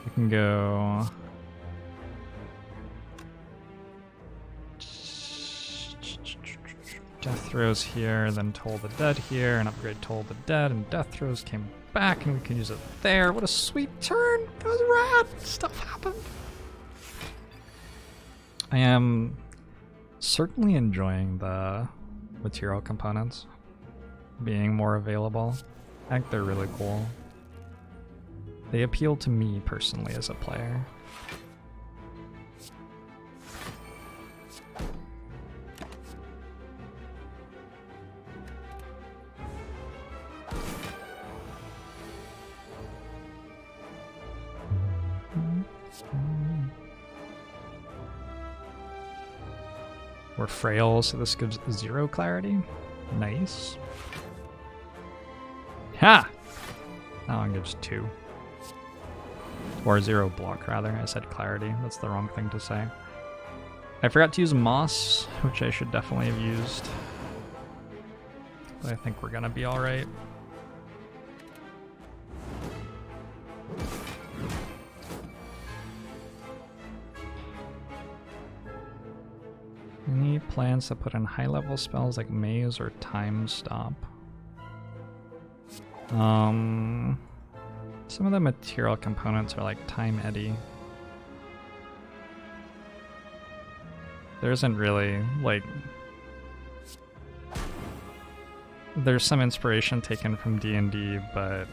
We can go... Death Throes here, then Toll the Dead here, and upgrade Toll the Dead, and Death Throes came back, and we can use it there. What a sweet turn! That was rad! Stuff happened! I am certainly enjoying the material components being more available. I think they're really cool. They appeal to me personally as a player. We're frail, so this gives 0 clarity. Nice. Ha! That one gives 2. Or 0 block, rather. I said clarity. That's the wrong thing to say. I forgot to use moss, which I should definitely have used. But I think we're gonna be alright. Any plans to put in high-level spells like Maze or Time Stop? Some of the material components are like Time Eddy. There isn't really, like... There's some inspiration taken from D&D, but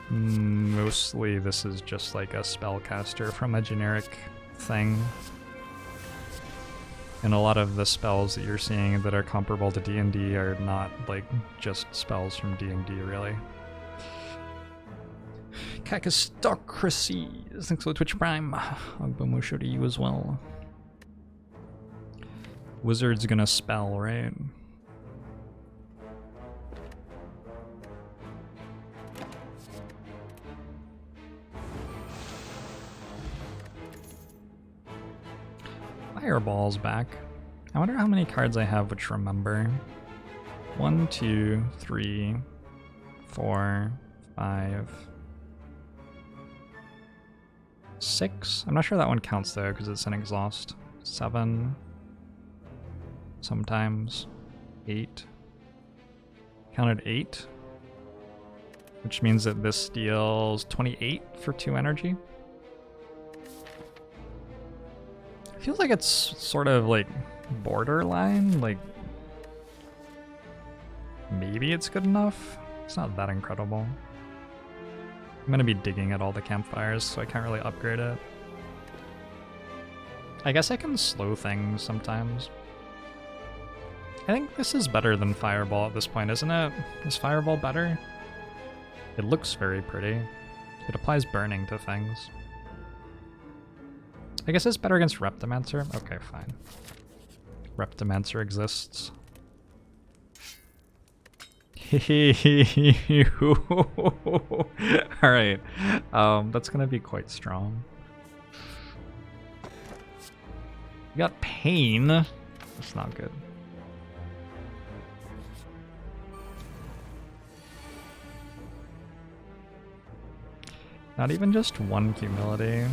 mostly this is just like a spellcaster from a generic thing. And a lot of the spells that you're seeing that are comparable to D&D are not like just spells from D&D, really. Kakistocracy! Thanks for the Twitch Prime. Agbomusho to you as well. Wizard's gonna spell, right? Fireball's back. I wonder how many cards I have which remember. 1, 2, 3, 4, 5. 6. I'm not sure that one counts though because it's an exhaust. 7. Sometimes 8. Counted 8. Which means that this deals 28 for 2 energy. Feels like it's sort of like borderline, like maybe it's good enough. It's not that incredible. I'm gonna be digging at all the campfires, so I can't really upgrade it. I guess I can slow things sometimes. I think this is better than Fireball at this point, isn't it? Is Fireball better? It looks very pretty. It applies burning to things. I guess it's better against Reptimancer. Okay, fine. Reptimancer exists. Alright. That's gonna be quite strong. We got Pain. That's not good. Not even just 1 humility.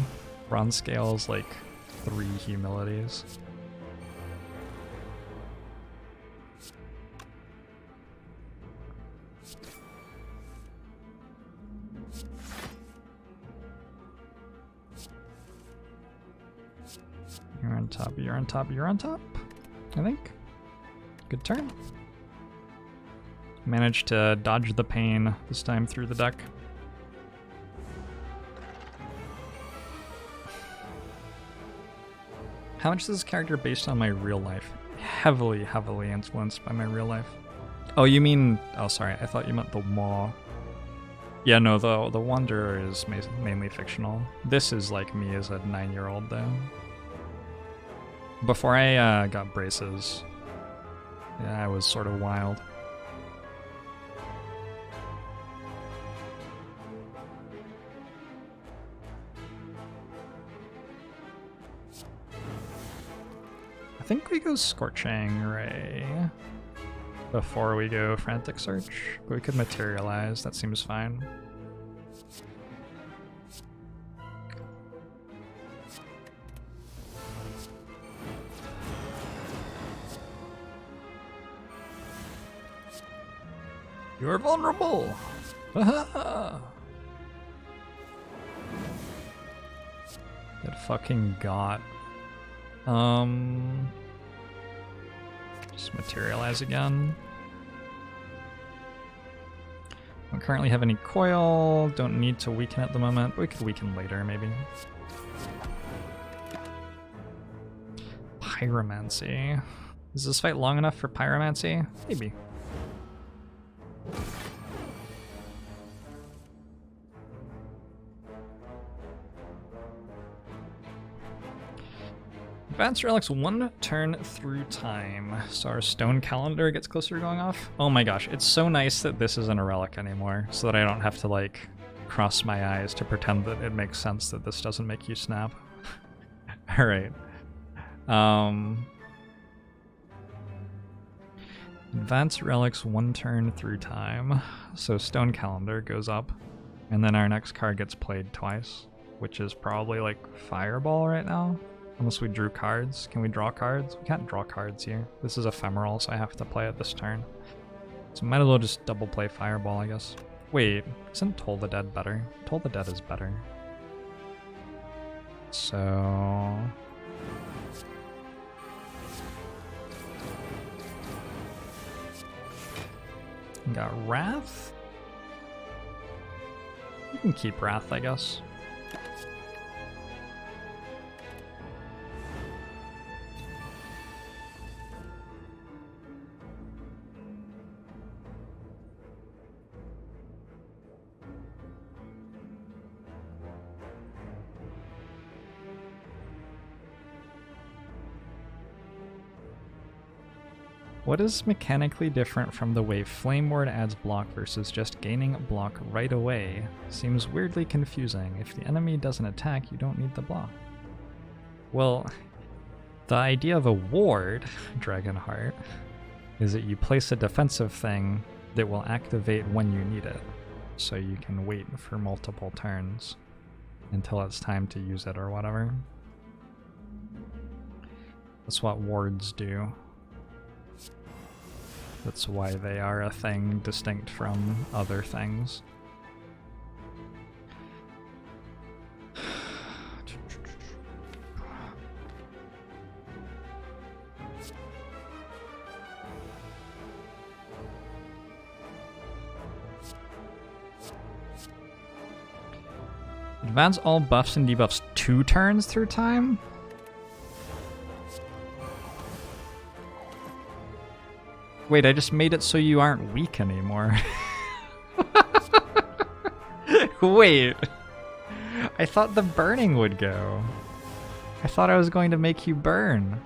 Bronze scale's like 3 humilities. You're on top, you're on top, you're on top, I think. Good turn. Managed to dodge the pain this time through the deck. How much is this character based on my real life? Heavily, heavily influenced by my real life. Oh, you mean... Oh, sorry. I thought you meant the Maw. Yeah, no, the Wanderer is mainly fictional. This is like me as a 9-year-old, though. Before I got braces, yeah, I was sort of wild. I think we go Scorching Ray before we go Frantic Search, but we could Materialize, that seems fine. You're vulnerable! Get fucking got. Just Materialize again. Don't currently have any coil, don't need to weaken at the moment, but we could weaken later maybe. Pyromancy. Is this fight long enough for Pyromancy? Maybe. Advanced Relics 1 turn through time. So our stone calendar gets closer to going off. Oh my gosh, it's so nice that this isn't a relic anymore, so that I don't have to like cross my eyes to pretend that it makes sense that this doesn't make you snap. Alright. Advanced Relics 1 turn through time. So stone calendar goes up, and then our next card gets played twice, which is probably like Fireball right now. Unless we drew cards. Can we draw cards? We can't draw cards here. This is ephemeral, so I have to play it this turn. So might as well just double play Fireball, I guess. Wait, isn't Toll the Dead better? Toll the Dead is better. So... we got Wrath? You can keep Wrath, I guess. What is mechanically different from the way Flame Ward adds block versus just gaining block right away? Seems weirdly confusing. If the enemy doesn't attack, you don't need the block. Well, the idea of a ward, Dragonheart, is that you place a defensive thing that will activate when you need it, so you can wait for multiple turns. until it's time to use it or whatever. That's what wards do. That's why they are a thing distinct from other things. Advance all buffs and debuffs 2 turns through time? Wait, I just made it so you aren't weak anymore. Wait. I thought the burning would go. I thought I was going to make you burn.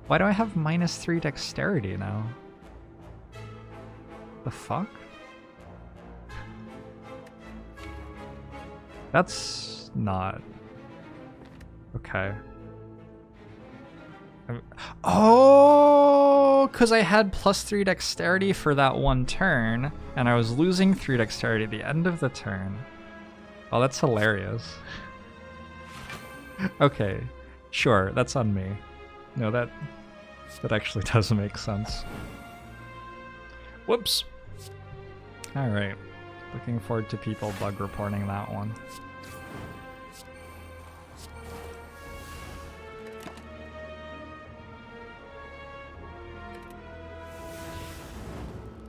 Why do I have -3 dexterity now? The fuck? That's not... Okay. Oh, because I had +3 dexterity for that one turn, and I was losing 3 dexterity at the end of the turn. Oh, that's hilarious. Okay, sure, that's on me. No, that actually does make sense. Whoops. All right, looking forward to people bug reporting that one.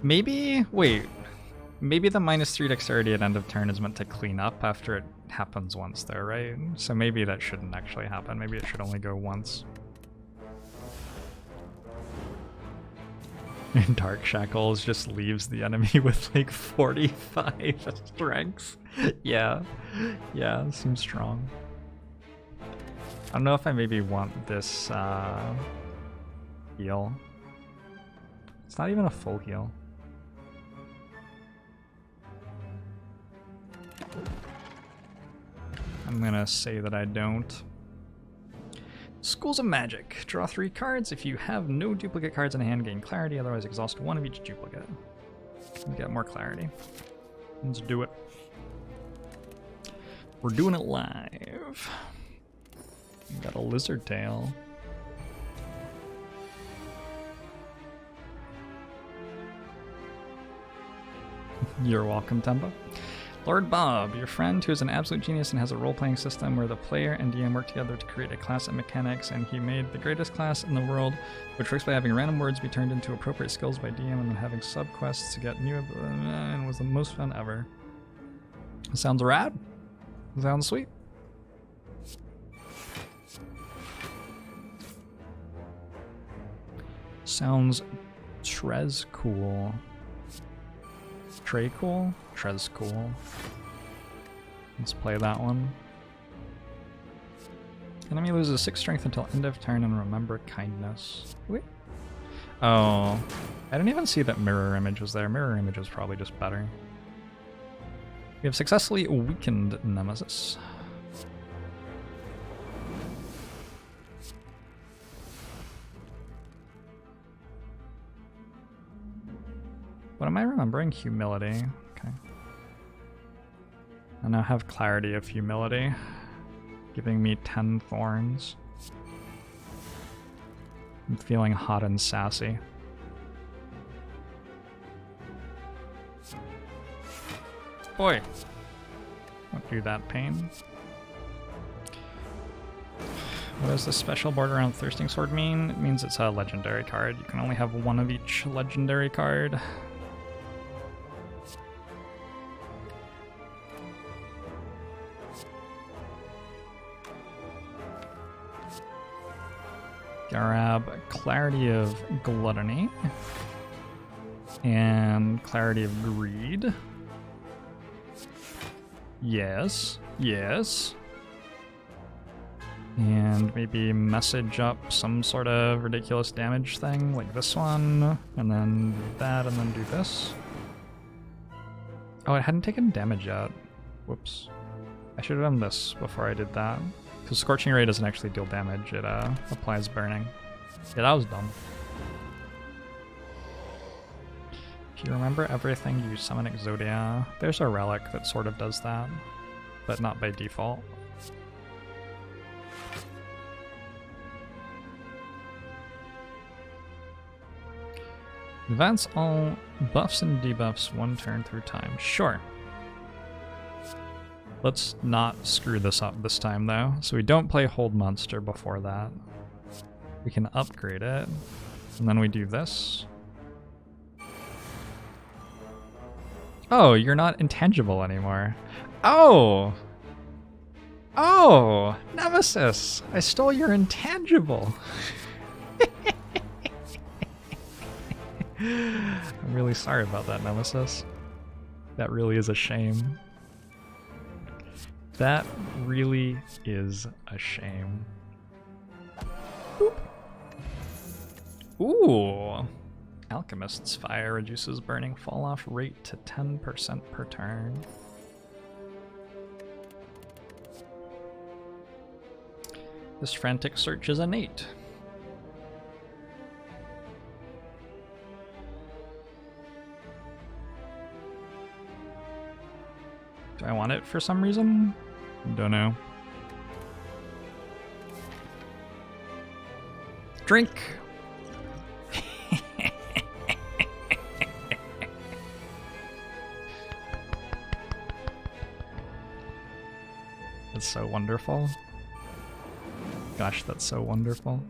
Maybe, wait, maybe the -3 dexterity at end of turn is meant to clean up after it happens once though, right? So maybe that shouldn't actually happen. Maybe it should only go once. Dark Shackles just leaves the enemy with like 45 strength. Yeah, seems strong. I don't know if I maybe want this heal. It's not even a full heal. I'm gonna say that I don't. Schools of Magic. Draw 3 cards. If you have no duplicate cards in hand, gain clarity. Otherwise, exhaust 1 of each duplicate. And get more clarity. Let's do it. We're doing it live. We got a lizard tail. You're welcome, Temba. Lord Bob, your friend who is an absolute genius and has a role-playing system where the player and DM work together to create a class and mechanics, and he made the greatest class in the world, which works by having random words be turned into appropriate skills by DM and then having sub-quests to get new, and was the most fun ever. Sounds rad. Sounds sweet. Sounds Trez cool. Trey cool? Trez cool. Let's play that one. Enemy loses 6 strength until end of turn and remember kindness. Wait. Oh. I didn't even see that mirror image was there. Mirror image is probably just better. We have successfully weakened Nemesis. What am I remembering? Humility. Okay. I now have clarity of humility, giving me 10 thorns. I'm feeling hot and sassy. Boy! Don't do that, pain. What does the special border around Thirsting Sword mean? It means it's a legendary card. You can only have 1 of each legendary card. Grab Clarity of Gluttony and Clarity of Greed. Yes, yes. And maybe message up some sort of ridiculous damage thing like this one, and then do that, and then do this. Oh, I hadn't taken damage yet. Whoops. I should have done this before I did that. Because Scorching Ray doesn't actually deal damage, it applies burning. Yeah, that was dumb. If you remember everything, you summon Exodia. There's a relic that sort of does that. but not by default. Advance all buffs and debuffs 1 turn through time. Sure. Let's not screw this up this time though. So we don't play Hold Monster before that. We can upgrade it. And then we do this. Oh, you're not intangible anymore. Oh! Oh! Nemesis! I stole your intangible! I'm really sorry about that, Nemesis. That really is a shame. That really is a shame. Boop. Ooh! Alchemist's Fire reduces burning fall-off rate to 10% per turn. This frantic search is innate. Do I want it for some reason? Don't know. Drink! That's so wonderful. Gosh, that's so wonderful.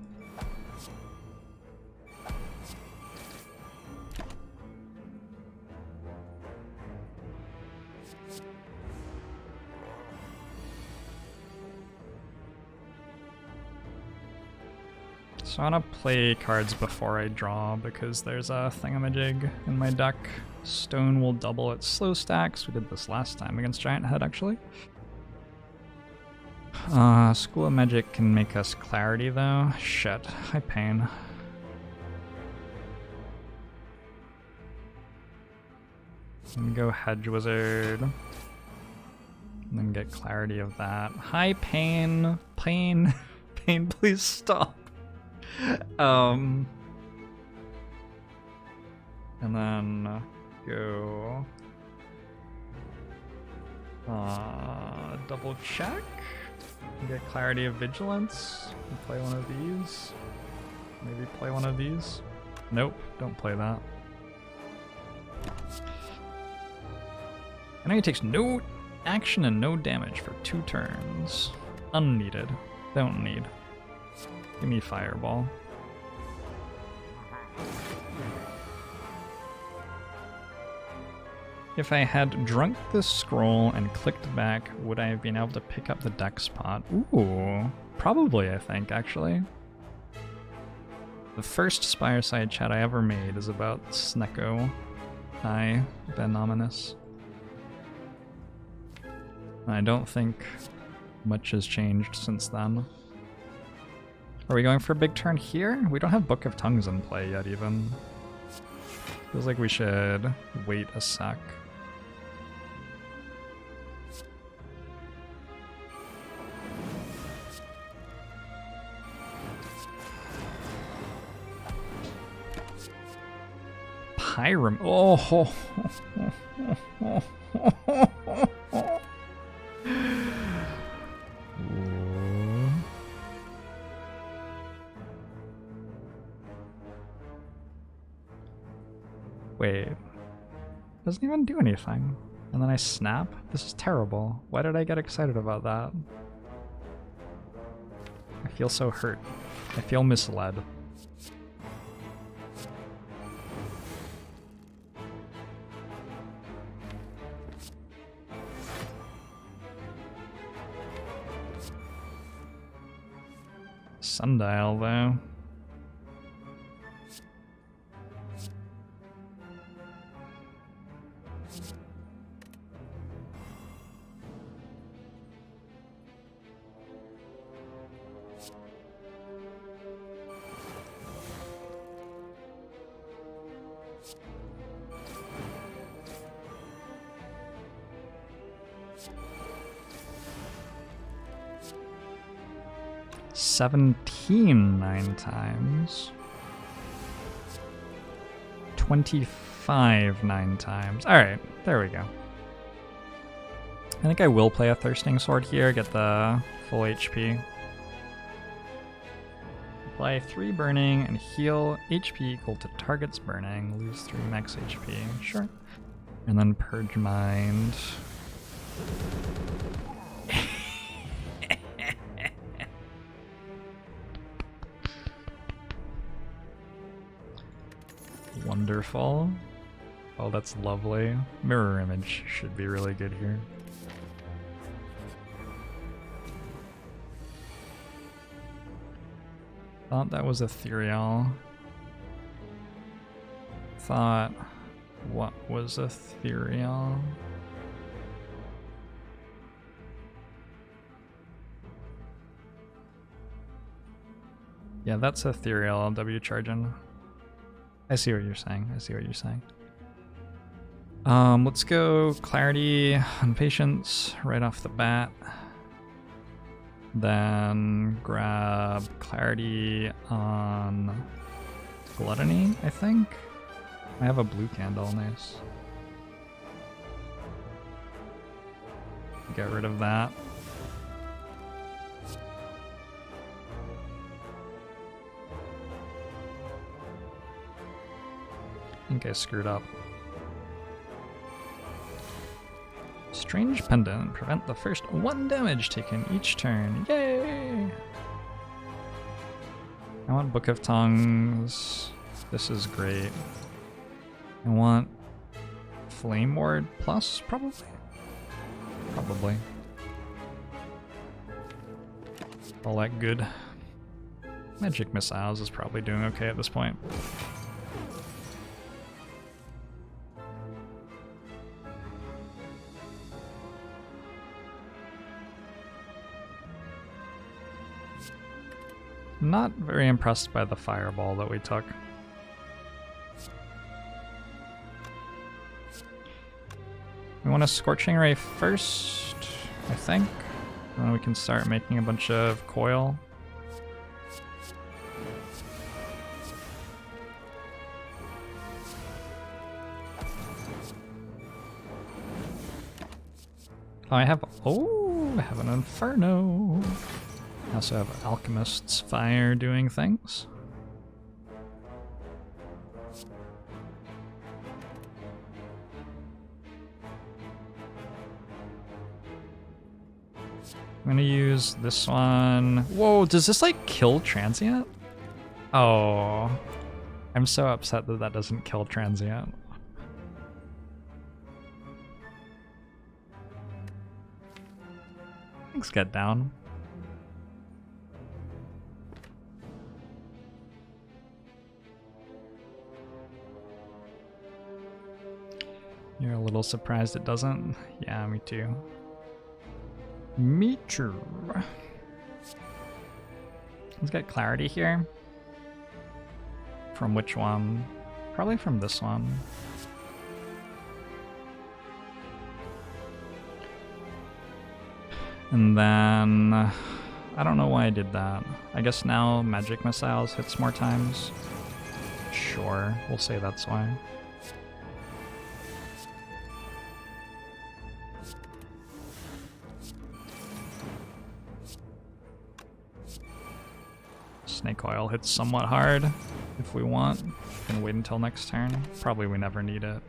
So I want to play cards before I draw because there's a thingamajig in my deck. Stone will double its slow stacks. We did this last time against Giant Head, actually. School of Magic can make us clarity, though. Shit, high pain. And go Hedge Wizard. And then get clarity of that. High pain. Pain. Pain, please stop. And then go double check. Get clarity of vigilance. Play one of these. Maybe play one of these. Nope, don't play that. I know he takes no action and no damage for 2 turns. Unneeded. Don't need. Give me Fireball. If I had drunk this scroll and clicked back, would I have been able to pick up the deck spot? Ooh, probably, I think, actually. The first Spire side chat I ever made is about Snecko. Hi, Venominous. I don't think much has changed since then. Are we going for a big turn here? We don't have Book of Tongues in play yet, even. Feels like we should wait a sec. Pyram. Oh. Wait. Doesn't even do anything. And then I snap? This is terrible. Why did I get excited about that? I feel so hurt. I feel misled. Sundial, though. $17 9 times. 25 9 times. Alright, there we go. think I will play a Thirsting Sword here, get the full HP. Apply 3 burning and heal HP equal to target's burning. Lose 3 max HP. Sure. And then Purge Mind. Wonderful. Oh, that's lovely. Mirror Image should be really good here. Thought that was ethereal. Thought what was ethereal? Yeah, that's ethereal. W charging. I see what you're saying. I see what you're saying. Let's go Clarity on Patience right off the bat. Then grab Clarity on Gluttony, I think. I have a blue candle, nice. Get rid of that. I think I screwed up. Strange Pendant. Prevent the first 1 damage taken each turn. Yay! I want Book of Tongues. This is great. I want Flame Ward Plus, probably? Probably. All that good. Magic Missiles is probably doing okay at this point. Not very impressed by the fireball that we took. We want a Scorching Ray first, I think. And then we can start making a bunch of coil. I have an Inferno. I also have Alchemist's Fire doing things. I'm gonna use this one. Whoa, does this like kill Transient? Oh, I'm so upset that that doesn't kill Transient. Thanks, Get Down. You're a little surprised it doesn't? Yeah, me too. Me too. Let's get Clarity here. From which one? Probably from this one. And then... I don't know why I did that. I guess now Magic Missiles hits more times. Sure, we'll say that's why. Snake Oil hits somewhat hard if we want. Can wait until next turn. Probably we never need it.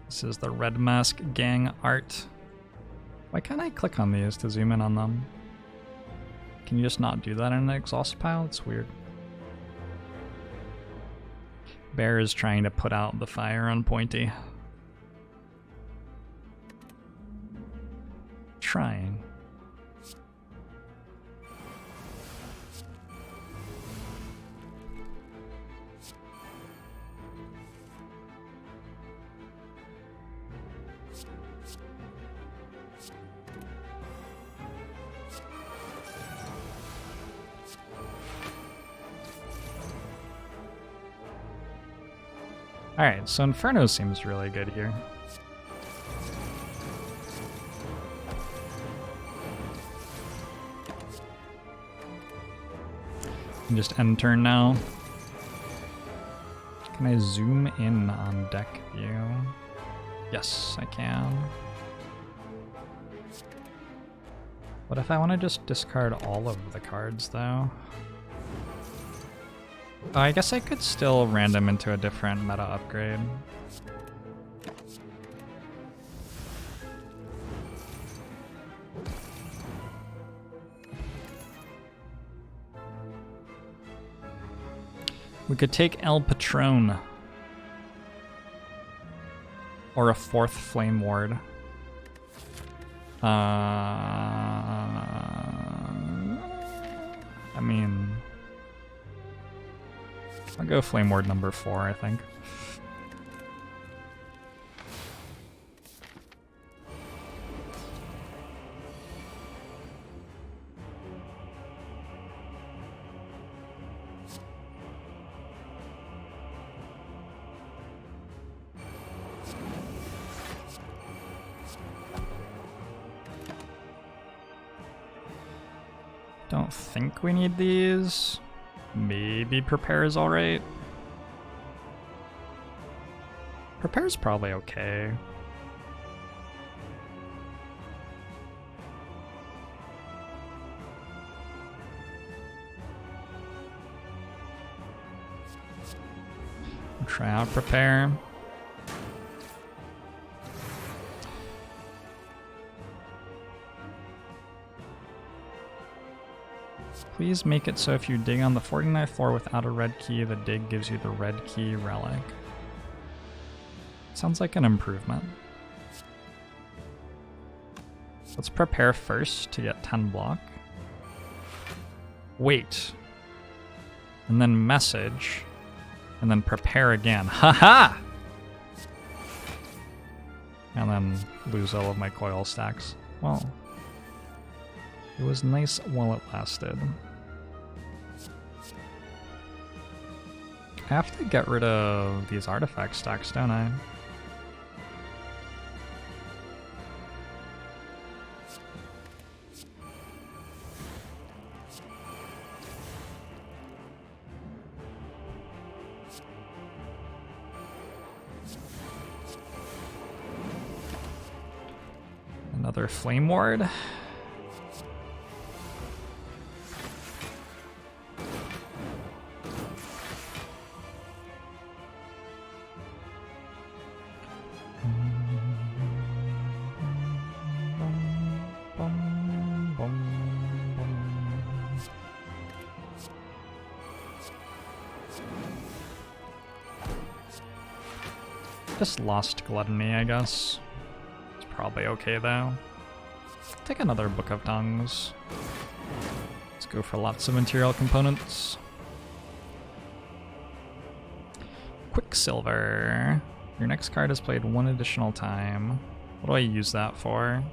This is the Red Mask Gang art. Why can't I click on these to zoom in on them? Can you just not do that in an exhaust pile? It's weird. Bear is trying to put out the fire on Pointy. Trying. Alright, so Inferno seems really good here. And just end turn now. Can I zoom in on deck view? Yes, I can. What if I want to just discard all of the cards, though? Oh, I guess I could still random into a different meta upgrade. We could take El Patron. Or a 4th Flame Ward. I mean... I'll go Flame Ward number 4, I think. Don't think we need these. Maybe Prepare is alright. Prepare's probably okay. Try out Prepare. Please make it so if you dig on the 49th floor without a red key, the dig gives you the red key relic. Sounds like an improvement. Let's prepare first to get 10 block. Wait. And then message. And then prepare again. Haha! And then lose all of my coil stacks. Well, it was nice while it lasted. I have to get rid of these artifact stacks, don't I? Another Flame Ward. Just lost Gluttony, I guess. It's probably okay though. Take another Book of Tongues. Let's go for lots of material components. Quicksilver. Your next card is played one additional time. What do I use that for?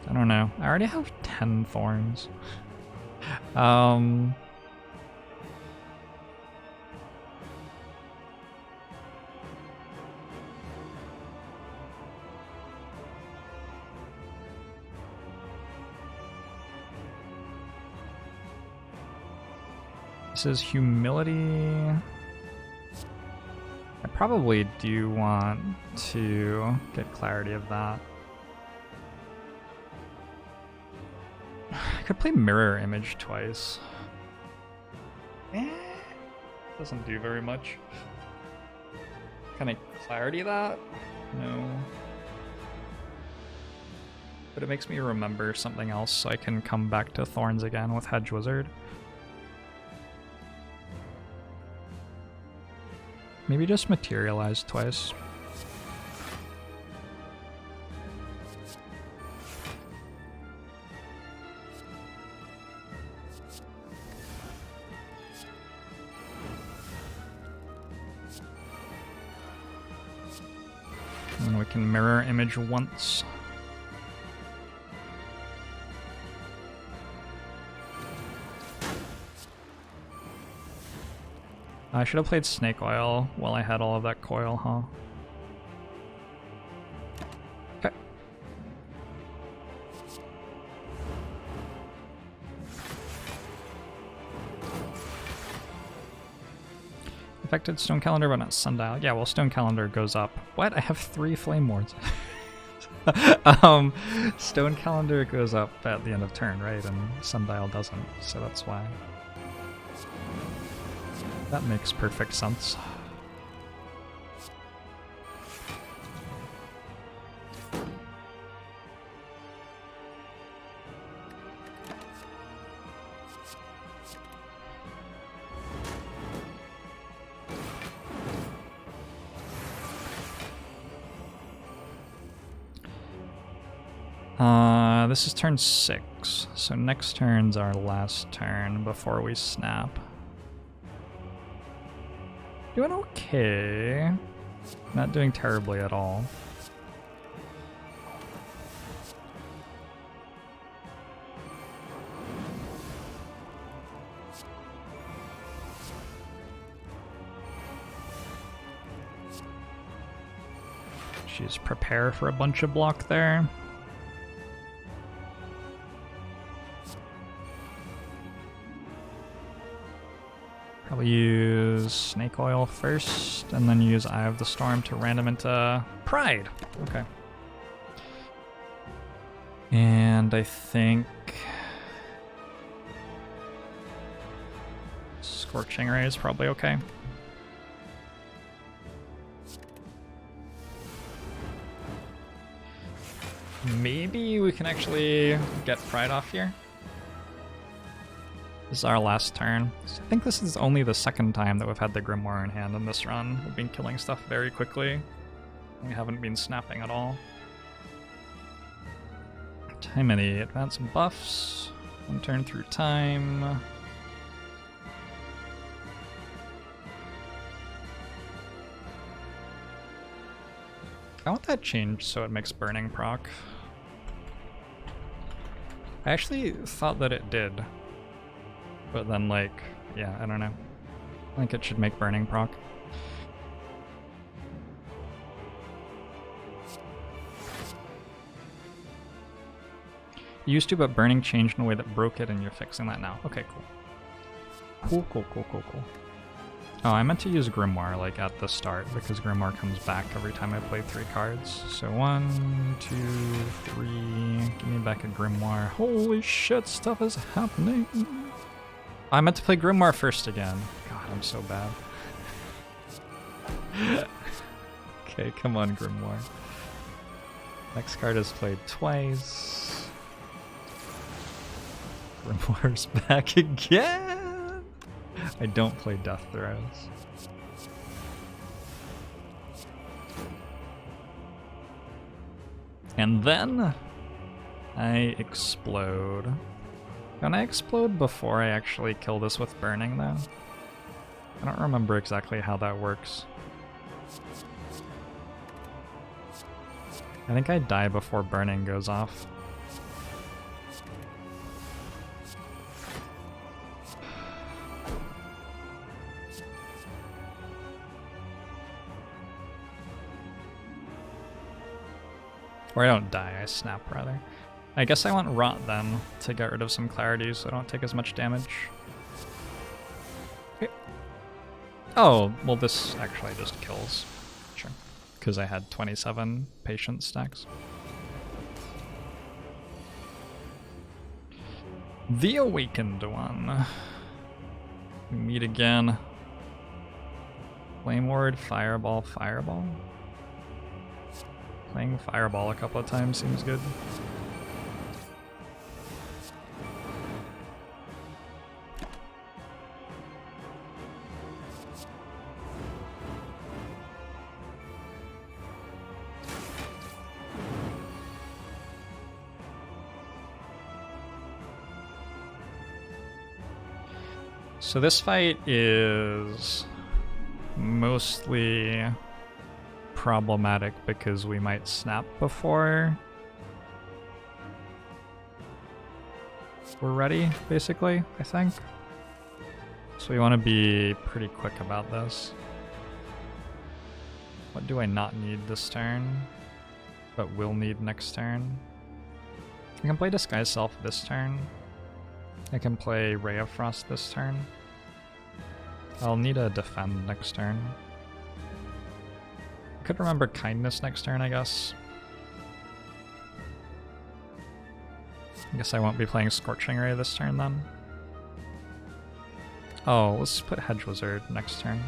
I don't know. I already have 10 thorns. This is humility. I probably do want to get clarity of that. I could play mirror image twice. Doesn't do very much. Can I clarity that? No. But it makes me remember something else so I can come back to Thorns again with Hedge Wizard. Maybe just materialize twice. And we can mirror image once. I should have played Snake Oil while I had all of that coil, huh? Okay. Affected Stone Calendar, but not Sundial. Yeah, well, Stone Calendar goes up. What? I have 3 Flame Wards. Stone Calendar goes up at the end of turn, right? And Sundial doesn't, so that's why. That makes perfect sense. This is turn 6, so next turn's our last turn before we snap. Doing okay. Not doing terribly at all. She's prepare for a bunch of block there. Probably use Snake Oil first, and then use Eye of the Storm to random into Pride. Okay. And I think Scorching Ray is probably okay. Maybe we can actually get Pride off here. This is our last turn. I think this is only the second time that we've had the Grimoire in hand in this run. We've been killing stuff very quickly. We haven't been snapping at all. How many advanced buffs? 1 turn through time. I want that changed so it makes burning proc. I actually thought that it did. But then, like, yeah, I don't know. I think it should make burning proc. Used to, but burning changed in a way that broke it, and you're fixing that now. Okay, cool. Cool. Oh, I meant to use Grimoire, like, at the start, because Grimoire comes back every time I play 3 cards. So 1, 2, 3... Give me back a Grimoire. Holy shit, stuff is happening! I meant to play Grimoire first again. God, I'm so bad. Okay, come on, Grimoire. Next card is played twice. Grimoire's back again! I don't play Death Throes. And then I explode. Can I explode before I actually kill this with burning, though? I don't remember exactly how that works. I think I die before burning goes off. Or I don't die, I snap, rather. I guess I want Rot then, to get rid of some clarity so I don't take as much damage. Okay. Oh, well this actually just kills. Sure. Because I had 27 Patience stacks. The Awakened One. We meet again. Flame Ward, Fireball, Fireball? Playing Fireball a couple of times seems good. So this fight is mostly problematic because we might snap before we're ready, basically, I think. So we want to be pretty quick about this. What do I not need this turn, but will need next turn? I can play Disguise Self this turn. I can play Ray of Frost this turn. I'll need a defend next turn. I could remember kindness next turn, I guess. I guess I won't be playing Scorching Ray this turn then. Oh, let's put Hedge Wizard next turn.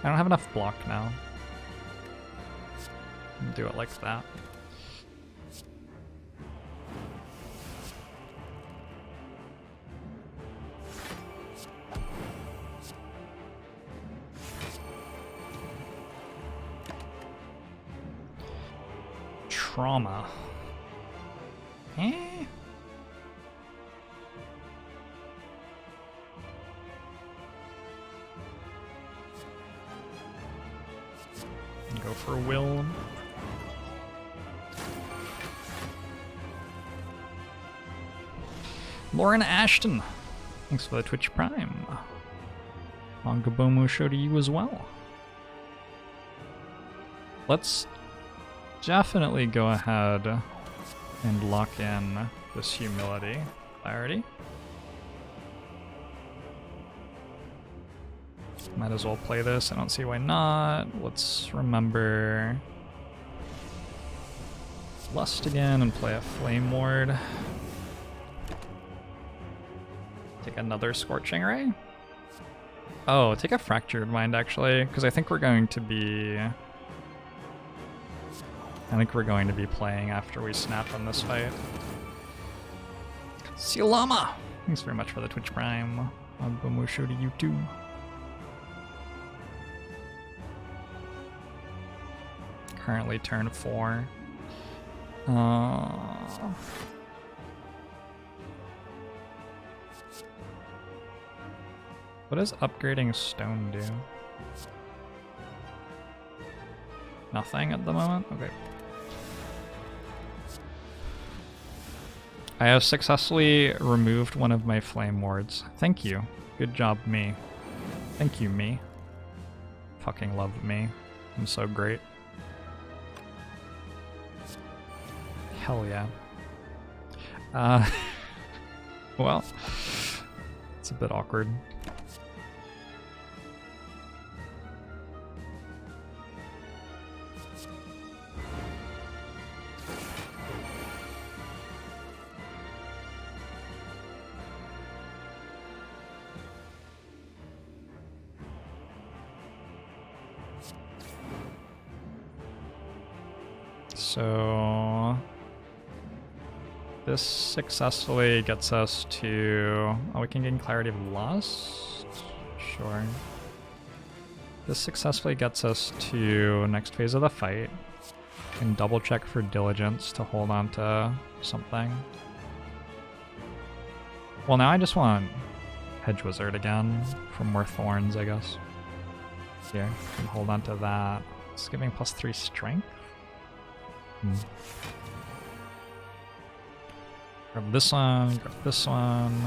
I don't have enough block now. Do it like that. Trauma. Eh? Go for will. Lauren Ashton, thanks for the Twitch Prime. Mangabomu show to you as well. Let's definitely go ahead and lock in this humility clarity. Might as well play this. I don't see why not. Let's remember Lust again and play a Flame Ward. Take another Scorching Ray. Oh, take a Fractured Mind actually, because I think we're going to be playing after we snap on this fight. Silama! Thanks very much for the Twitch Prime. Show to you too. Currently turn 4. What does upgrading stone do? Nothing at the moment? Okay. I have successfully removed one of my flame wards. Thank you. Good job, me. Thank you, me. Fucking love me. I'm so great. Hell yeah. Well, it's a bit awkward. So this successfully gets us to... Oh, we can gain Clarity of Lust? Sure. This successfully gets us to next phase of the fight. And double check for Diligence to hold on to something. Well, now I just want Hedge Wizard again for more thorns, I guess. Here, and hold on to that. It's giving +3 strength. Grab this one, grab this one.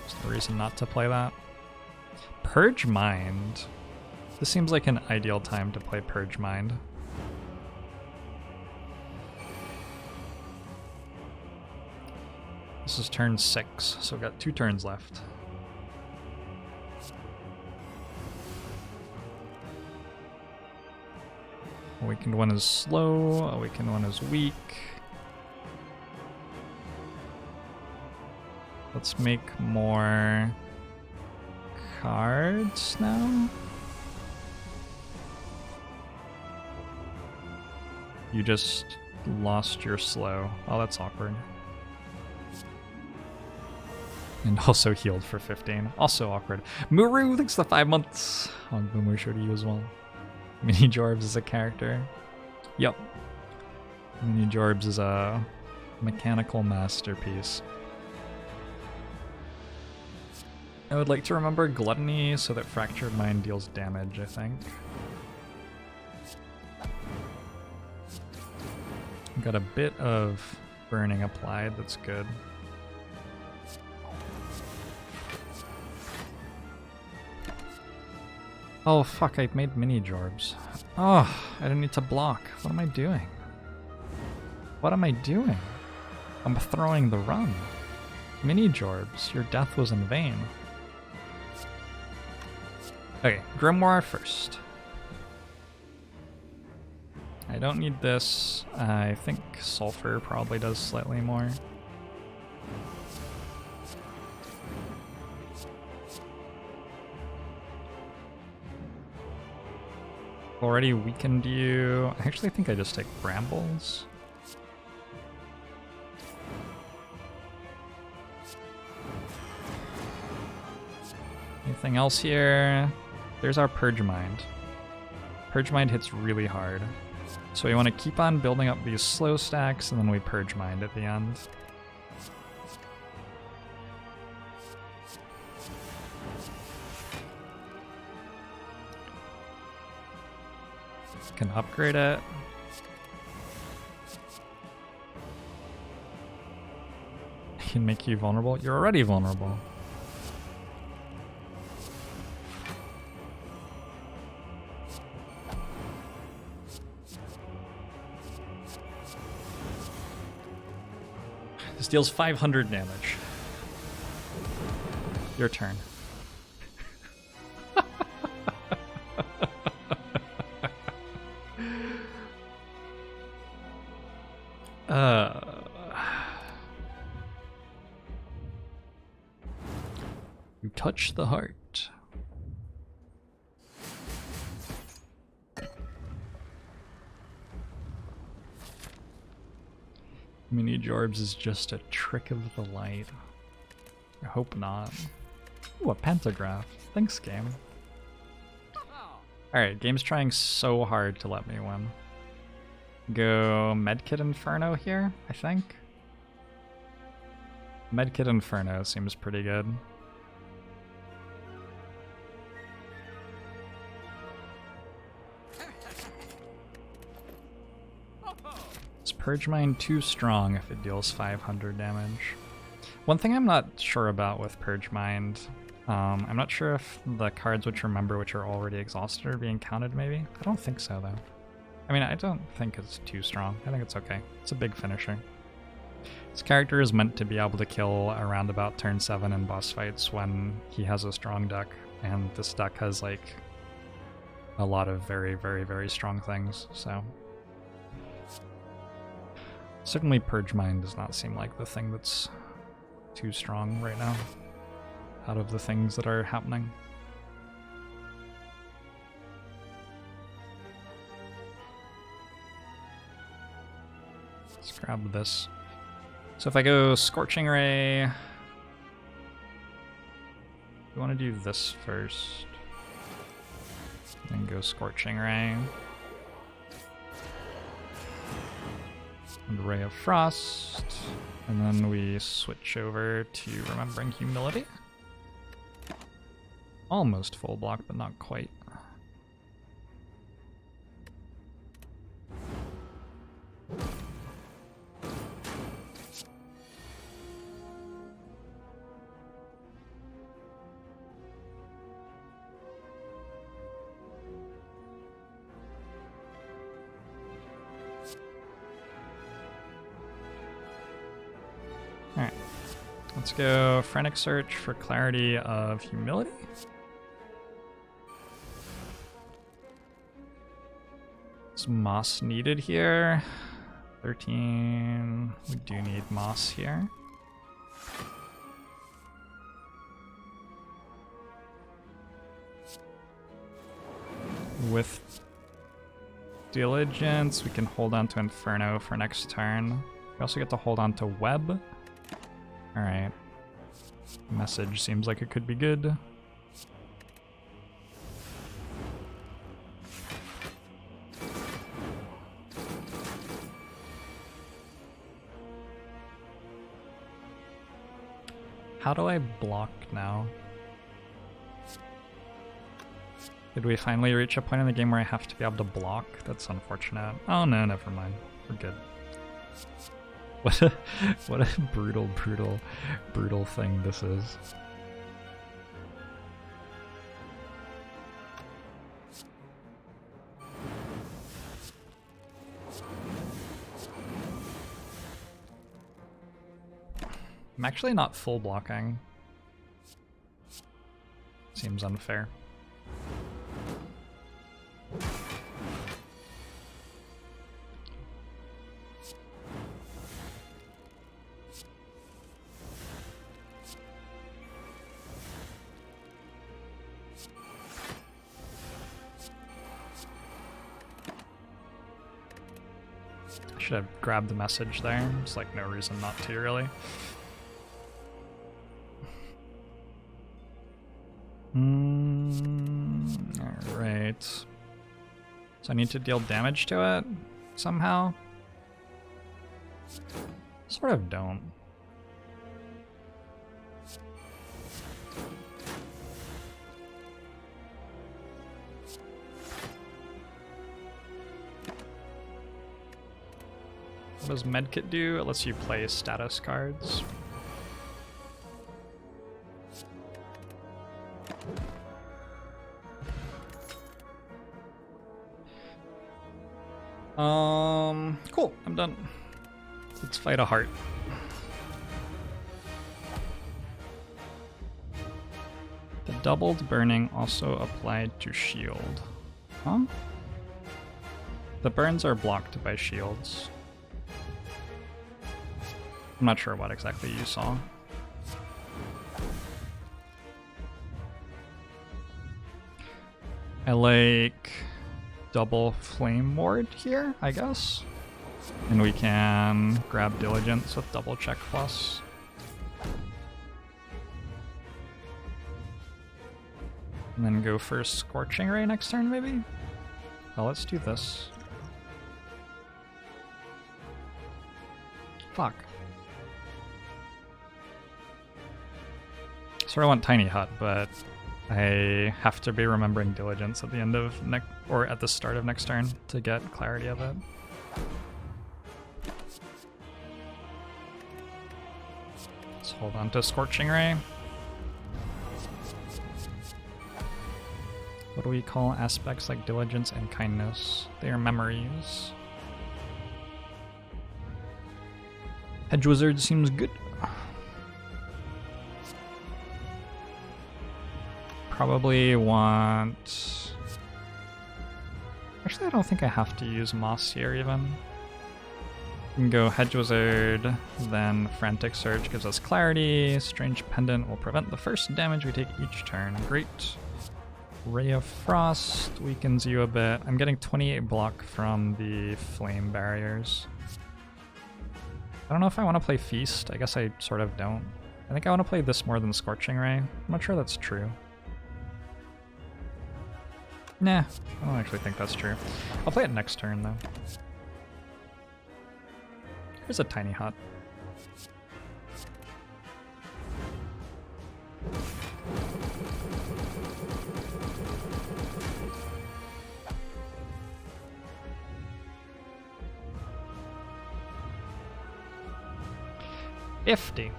There's no reason not to play that. Purge Mind. This seems like an ideal time to play Purge Mind. This is turn 6, so we've got 2 turns left. Awakened one is slow, Awakened one is weak. Let's make more cards now. You just lost your slow. Oh, that's awkward. And also healed for 15. Also awkward. Muru, thanks for the 5 months. On Boomer show to you as well. Mini Jorbs is a character. Yup. Mini Jorbs is a mechanical masterpiece. I would like to remember Gluttony so that Fractured Mind deals damage, I think. Got a bit of burning applied, that's good. Oh fuck, I made mini Jorbs. Oh, I didn't need to block. What am I doing? What am I doing? I'm throwing the run. Mini Jorbs, your death was in vain. Okay, Grimoire first. I don't need this. I think Sulfur probably does slightly more. Already weakened you. I actually think I just take Brambles. Anything else here? There's our Purge Mind. Purge Mind hits really hard. So we want to keep on building up these slow stacks, and then we Purge Mind at the end. Can upgrade it. Can make you vulnerable. You're already vulnerable. This deals 500 damage. Your turn. You touch the heart. Mini Jorbs is just a trick of the light. I hope not. Ooh, a pentagraph. Thanks, game. Alright, game's trying so hard to let me win. Go Medkit Inferno here, I think. Medkit Inferno seems pretty good. Is Purge Mind too strong if it deals 500 damage? One thing I'm not sure about with Purge Mind, I'm not sure if the cards which remember which are already exhausted are being counted maybe? I don't think so though. I mean, I don't think it's too strong. I think it's okay. It's a big finisher. This character is meant to be able to kill around about turn 7 in boss fights when he has a strong deck, and this deck has like a lot of very, very, very strong things, so. Certainly Purge Mind does not seem like the thing that's too strong right now, out of the things that are happening. Let's grab this. So if I go Scorching Ray, we want to do this first, then go Scorching Ray. And Ray of Frost, and then we switch over to Remembering Humility. Almost full block, but not quite. Alright, let's go Frantic Search for Clarity of Humility. Is Moss needed here? 13, we do need Moss here. With Diligence, we can hold on to Inferno for next turn. We also get to hold on to Web. Alright. Message seems like it could be good. How do I block now? Did we finally reach a point in the game where I have to be able to block? That's unfortunate. Oh no, never mind. We're good. What a brutal, brutal, brutal thing this is. I'm actually not full blocking. Seems unfair. I should have grabbed the message there. There's like no reason not to, really. Alright. So I need to deal damage to it somehow? Sort of don't. What does Medkit do? It lets you play status cards. Cool, I'm done. Let's fight a heart. The doubled burning also applied to shield. Huh? The burns are blocked by shields. I'm not sure what exactly you saw. I like double flame ward here, I guess. And we can grab diligence with double check plus. And then go for scorching ray next turn, maybe? Well, let's do this. Fuck. Sort of want tiny hut, but I have to be remembering diligence at the end of or at the start of next turn to get clarity of it. Let's hold on to scorching ray. What do we call aspects like diligence and kindness? They are memories. Hedge Wizard seems good. Probably want... Actually, I don't think I have to use Moss here even. We can go Hedge Wizard, then Frantic Surge gives us clarity. Strange Pendant will prevent the first damage we take each turn. Great. Ray of Frost weakens you a bit. I'm getting 28 block from the flame barriers. I don't know if I want to play Feast. I guess I sort of don't. I think I want to play this more than Scorching Ray. I'm not sure that's true. Nah, I don't actually think that's true. I'll play it next turn, though. Here's a tiny hut. $50.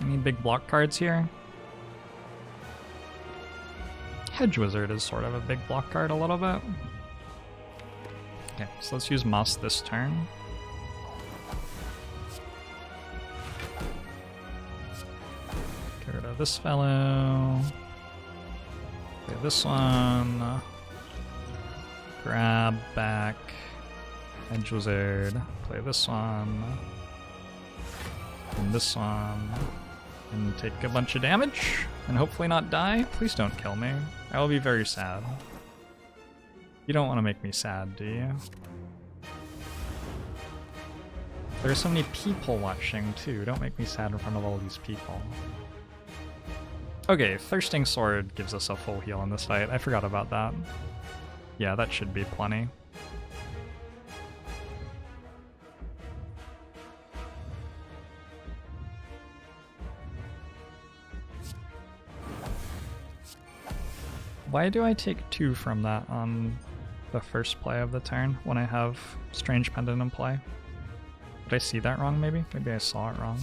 Any big block cards here? Hedge Wizard is sort of a big block card a little bit. Okay, so let's use Moss this turn. Get rid of this fellow. Play this one. Grab back. Hedge Wizard. Play this one. And this one. And take a bunch of damage. And hopefully not die. Please don't kill me. I will be very sad. You don't want to make me sad, do you? There are so many people watching, too. Don't make me sad in front of all these people. Okay, Thirsting Sword gives us a full heal in this fight. I forgot about that. Yeah, that should be plenty. Why do I take 2 from that on the first play of the turn when I have Strange Pendant in play? Did I see that wrong, maybe? Maybe I saw it wrong.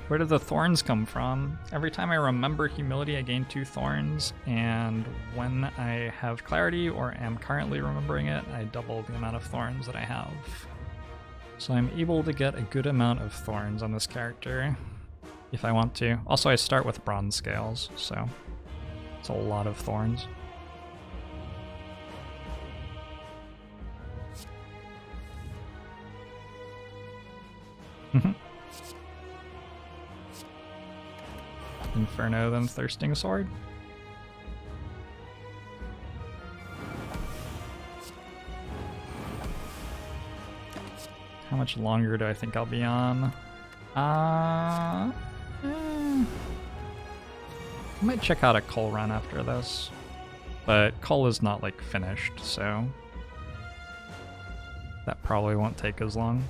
Where did the thorns come from? Every time I remember humility, I gain 2 thorns, and when I have clarity or am currently remembering it, I double the amount of thorns that I have. So I'm able to get a good amount of thorns on this character if I want to. Also, I start with bronze scales, so it's a lot of thorns. Inferno, then Thirsting Sword. How much longer do I think I'll be on? I might check out a Cull run after this, but Cull is not like finished, so that probably won't take as long.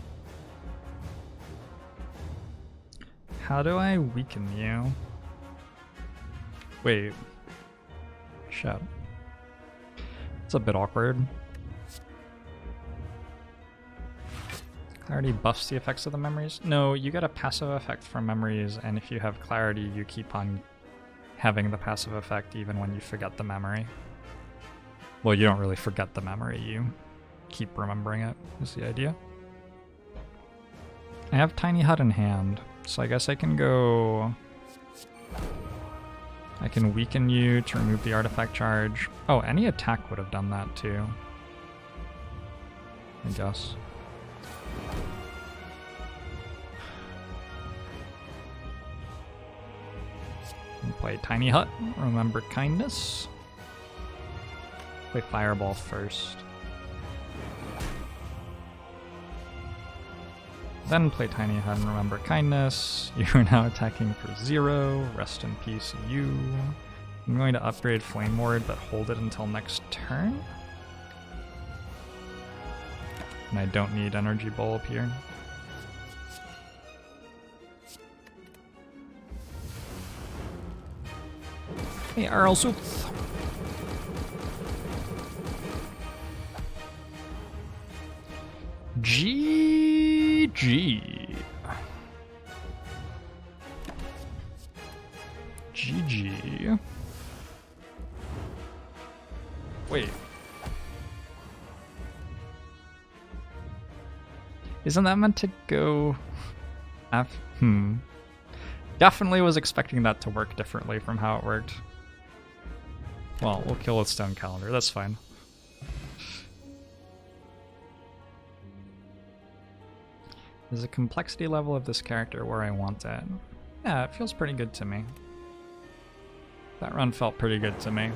How do I weaken you? Wait. Shit. It's a bit awkward. Clarity buffs the effects of the memories? No, you get a passive effect from memories, and if you have clarity, you keep on having the passive effect even when you forget the memory. Well, you don't really forget the memory, you keep remembering it, is the idea. I have Tiny Hut in hand, so I guess I can go... I can weaken you to remove the artifact charge. Oh, any attack would have done that too, I guess. Play Tiny Hut, remember kindness. Play Fireball first. Then play Tiny Hut and remember kindness. You are now attacking for 0. Rest in peace, you. I'm going to upgrade Flame Ward, but hold it until next turn. And I don't need Energy Bowl up here. Hey, Earl Sooth. GG. GG. Wait. Isn't that meant to go... Definitely was expecting that to work differently from how it worked. Well, we'll kill with Stone Calendar, that's fine. There's a complexity level of this character where I want it. Yeah, it feels pretty good to me. That run felt pretty good to me.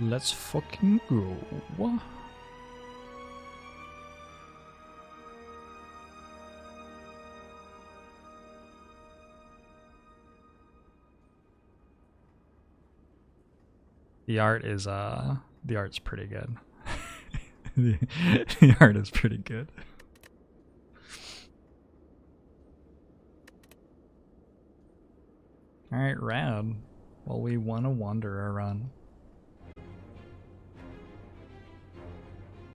Let's fucking go. The art is the art's pretty good. the art is pretty good. Alright, rad. Well, we won a Wanderer run.